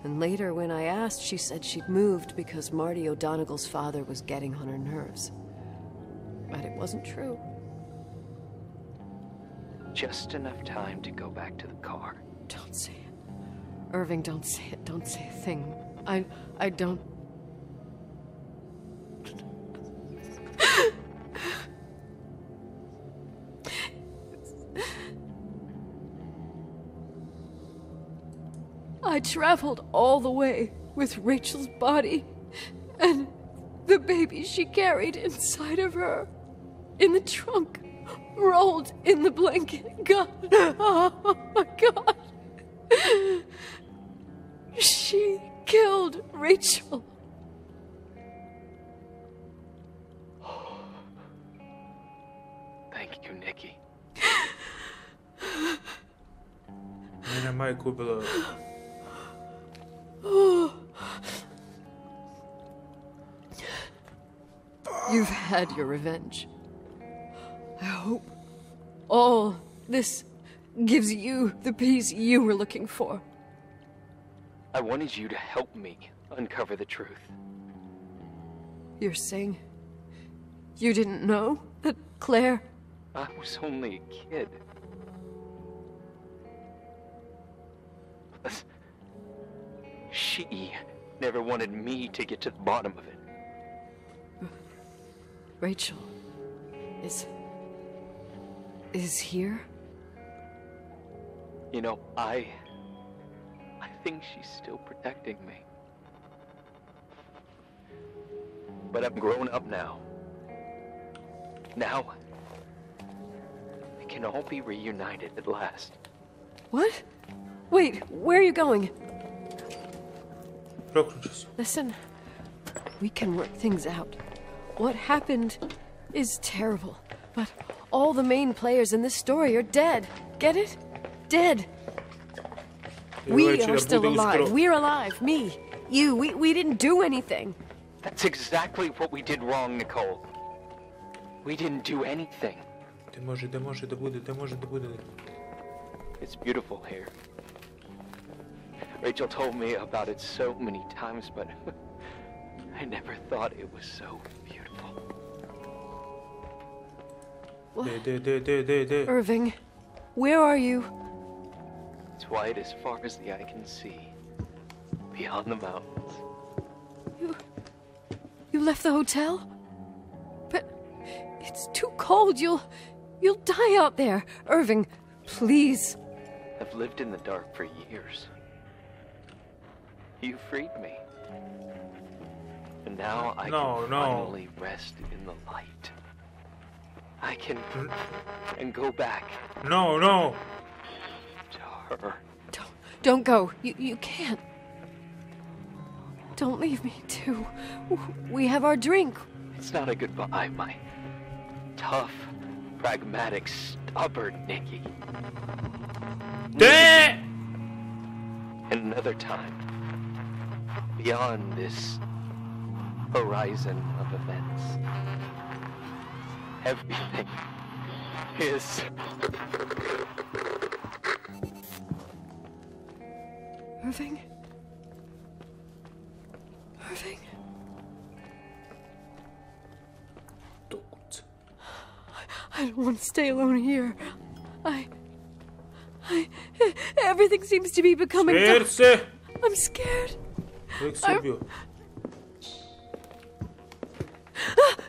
And later, when I asked, she said she'd moved because Marty O'Donegal's father was getting on her nerves. But it wasn't true. Just enough time to go back to the car. Don't say it. Irving, don't say it. Don't say a thing. I don't... I traveled all the way with Rachel's body and the baby she carried inside of her in the trunk, rolled in the blanket. God, oh my God. She killed Rachel. Thank you, Nikki. Mene majku ubila. You've had your revenge. I hope all this gives you the peace you were looking for. I wanted you to help me uncover the truth. You're saying you didn't know that Claire... I was only a kid. Plus, she never wanted me to get to the bottom of it. Rachel is here? You know, I think she's still protecting me. But I'm grown up now. Now, we can all be reunited at last. What? Wait, where are you going? Listen, we can work things out. What happened is terrible, but all the main players in this story are dead. Get it? Dead. We are still alive. We're alive. Me. You. We didn't do anything. That's exactly what we did wrong, Nicole. We didn't do anything. It's beautiful here. Rachel told me about it so many times, but I never thought it was so beautiful. Irving, where are you? It's white as far as the eye can see, beyond the mountains. You left the hotel? But it's too cold. You'll die out there. Irving, please. I've lived in the dark for years. You freed me. And now I can finally rest in the light. I can go back. No. To her. Don't go. You can't. Don't leave me too. We have our drink. It's not a goodbye, my tough, pragmatic, stubborn Nikki. Another time, beyond this horizon of events, everything is... Irving? Irving? I don't want to stay alone here. Everything seems to be becoming dark. I'm scared.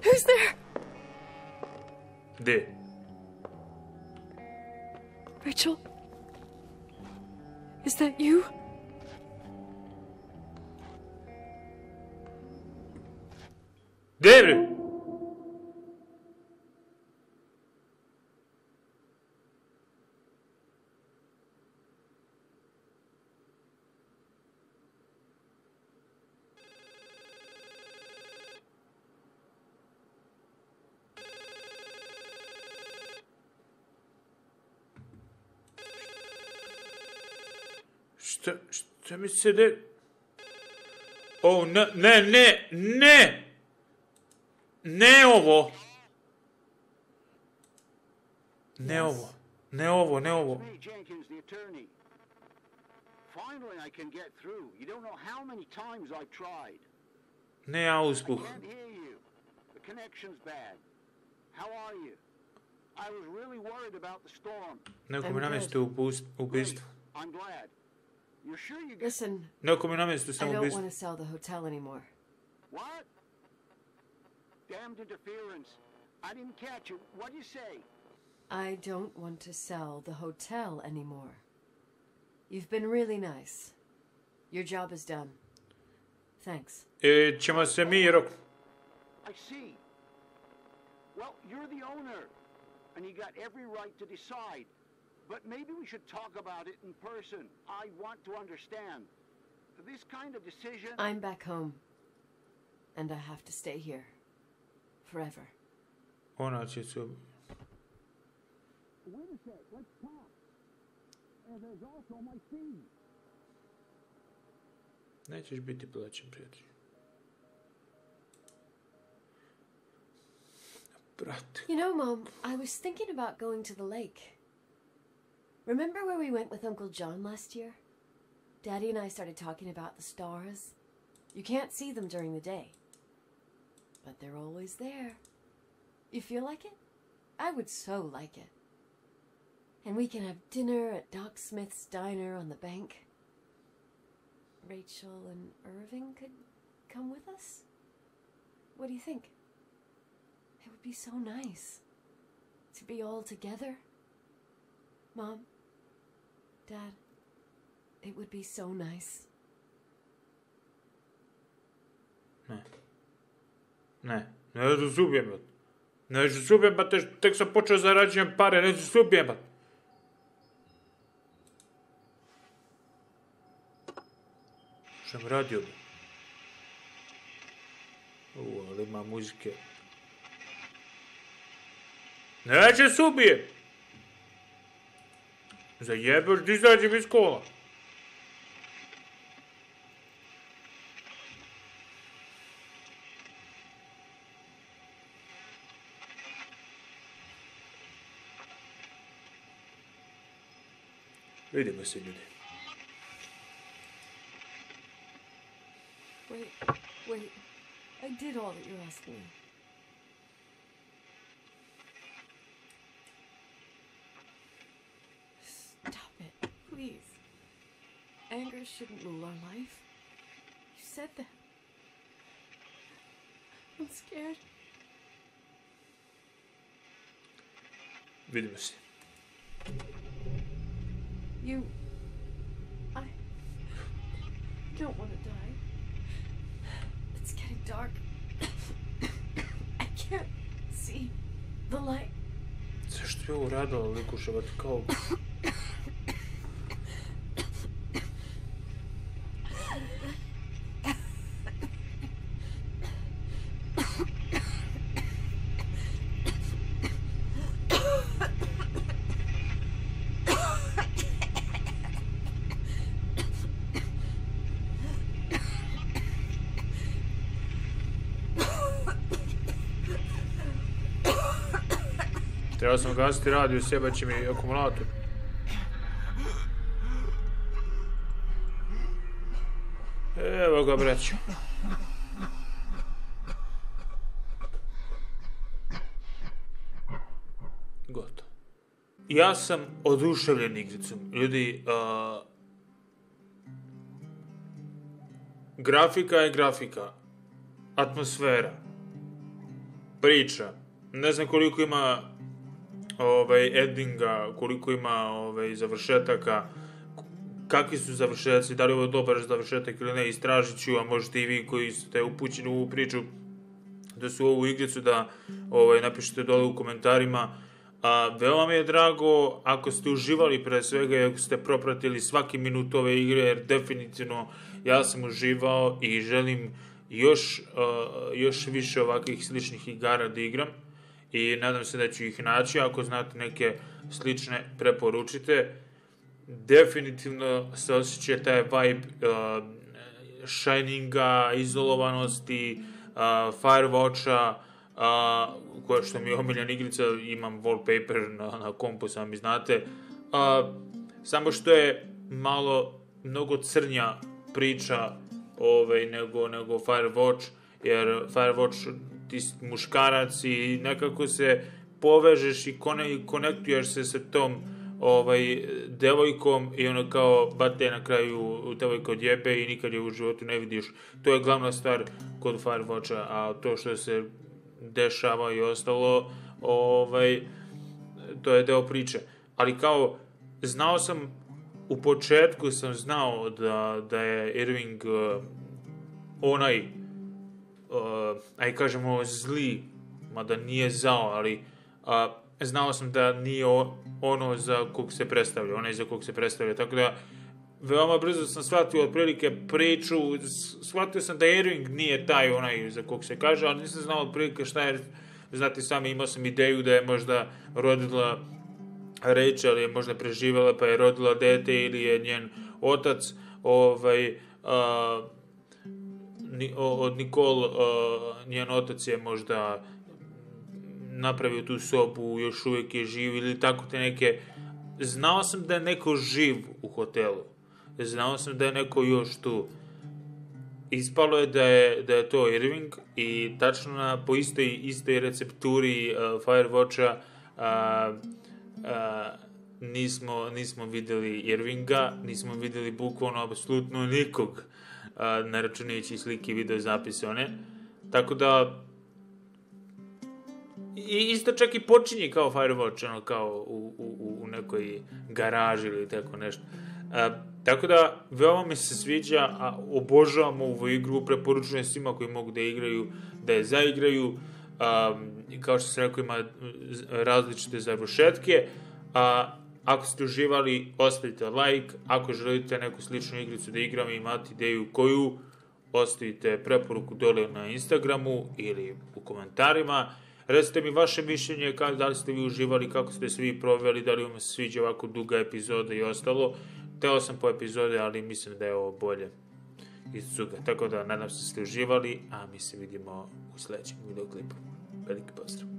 Who's there? Gde? Rachel? Is that you? Gde, bre? Šta mi se de... O, ne! Ne ovo! Ne ovo. Me, Jenkins, the attorney. Finally I can get through. You don't know how many times I've tried. Ne auspuh. I can't hear you. The connection's bad. How are you? I was really worried about the storm. Neko mi namjesti ubistvo. I'm glad. You're sure you get... Listen, Neko mi namjesti I samo don't ubistvo. want to sell the hotel anymore. What? Damned interference. I didn't catch you. What'd you say? I don't want to sell the hotel anymore. You've been really nice. Your job is done. Thanks. Ćemo se mi rok... I see. Well, you're the owner, and you got every right to decide. But maybe we should talk about it in person. I want to understand. This kind of decision... I'm back home. And I have to stay here. Forever. Ona će se... Wait a sec, let's talk. And there's also my fee. Nećeš biti plaćen, prijatelj. Brate. You know, Mom, I was thinking about going to the lake. Remember where we went with Uncle John last year? Daddy and I started talking about the stars. You can't see them during the day. But they're always there. You feel like it? I would so like it. And we can have dinner at Doc Smith's diner on the bank. Rachel and Irving could come with us? What do you think? It would be so nice to be all together. Mom, Dad, it would be so nice. Ne ću se ubijebat. Neću se ubijebat, tek sam počeo zarađujem pare, neću se ubijebat. Što sam radio? Ali ima muzike. Neće se ubijem. Zajebeš da izađem iz kola. Vidimo se, ljudi. Wait. I did all that you asked me. Stop it, please. Anger shouldn't rule our life. You said that. I'm scared. Vidimo se. I don't want to die. It's getting dark. I can't see the light. Zašto je ovo radila likuševat kao... Trebao sam gasiti radio, sjebat će mi akumulator. Evo ga, braćo. Gotovo. Ja sam oduševljen igricom. Ljudi, grafika je grafika. Atmosfera. priča. Ne znam koliko ima endinga, koliko ima završetaka, kakvi su završetci, da li je ovo dobar završetak ili ne, istražit ću, a možete i vi koji ste upućeni u ovu priču da su ovu igricu da napišete dole u komentarima. Veoma mi je drago ako ste uživali pre svega i ako ste propratili svaki minut ove igre, jer definitivno ja sam uživao i želim još više ovakvih sličnih igara da igram i nadam se da ću ih naći. Ako znate neke slične, preporučite. Definitivno se osjeća taj vibe Shininga, izolovanosti, Firewatcha, koja što mi je omiljena igrica, imam wallpaper na kompu, sami znate. Samo što je mnogo crnja priča nego Firewatch, jer Firewatch ti muškarac i nekako se povežeš i konektuješ se sa tom devojkom i ono kao bate na kraju devojka odjebe i nikad je u životu ne vidiš. To je glavna stvar kod Firewatcha, a to što se dešava i ostalo, to je deo priče. Ali kao, znao sam, u početku sam znao da je Irving onaj, aj kažemo zli, mada nije zao, ali znao sam da nije ono za kog se predstavlja, onaj za kog se predstavlja, tako da veoma brzo sam shvatio otprilike priču, shvatio sam da Irving nije taj onaj za kog se kaže, ali nisam znao otprilike šta je, znate sami, imao sam ideju da je možda rodila Rachel, je možda preživjela pa je rodila dete ili je njen otac od Nicole, njen otac je možda napravio tu sobu, još uvijek je živ ili tako te neke. Znao sam da je neko živ u hotelu. Znao sam da je neko još tu. Ispalo je da je to Irving i tačno po istoj recepturi Firewatcha nismo vidjeli Irvinga, nismo vidjeli bukvalno apsolutno nikog, ne računajući slike i video zapise one. Tako da i isto čak i počinje kao Firewatch, ono kao u nekoj garaži ili tako nešto. Tako da, veoma mi se sviđa, a obožavam ovu igru, preporučujem svima koji mogu da igraju, da je zaigraju. Kao što sam rekao, ima različite završetke. Ako ste uživali, ostavite like. Ako želite neku sličnu igricu da igram i imate ideju koju, ostavite preporuku dole na Instagramu ili u komentarima. Recite mi vaše mišljenje, da li ste vi uživali, kako ste se vi proveli, da li vam se sviđa ovako duga epizoda i ostalo. Teo sam po epizode, ali mislim da je ovo bolje iz cuga. Tako da, nadam se da ste uživali, a mi se vidimo u sledećem videoklipu. Veliki pozdrav!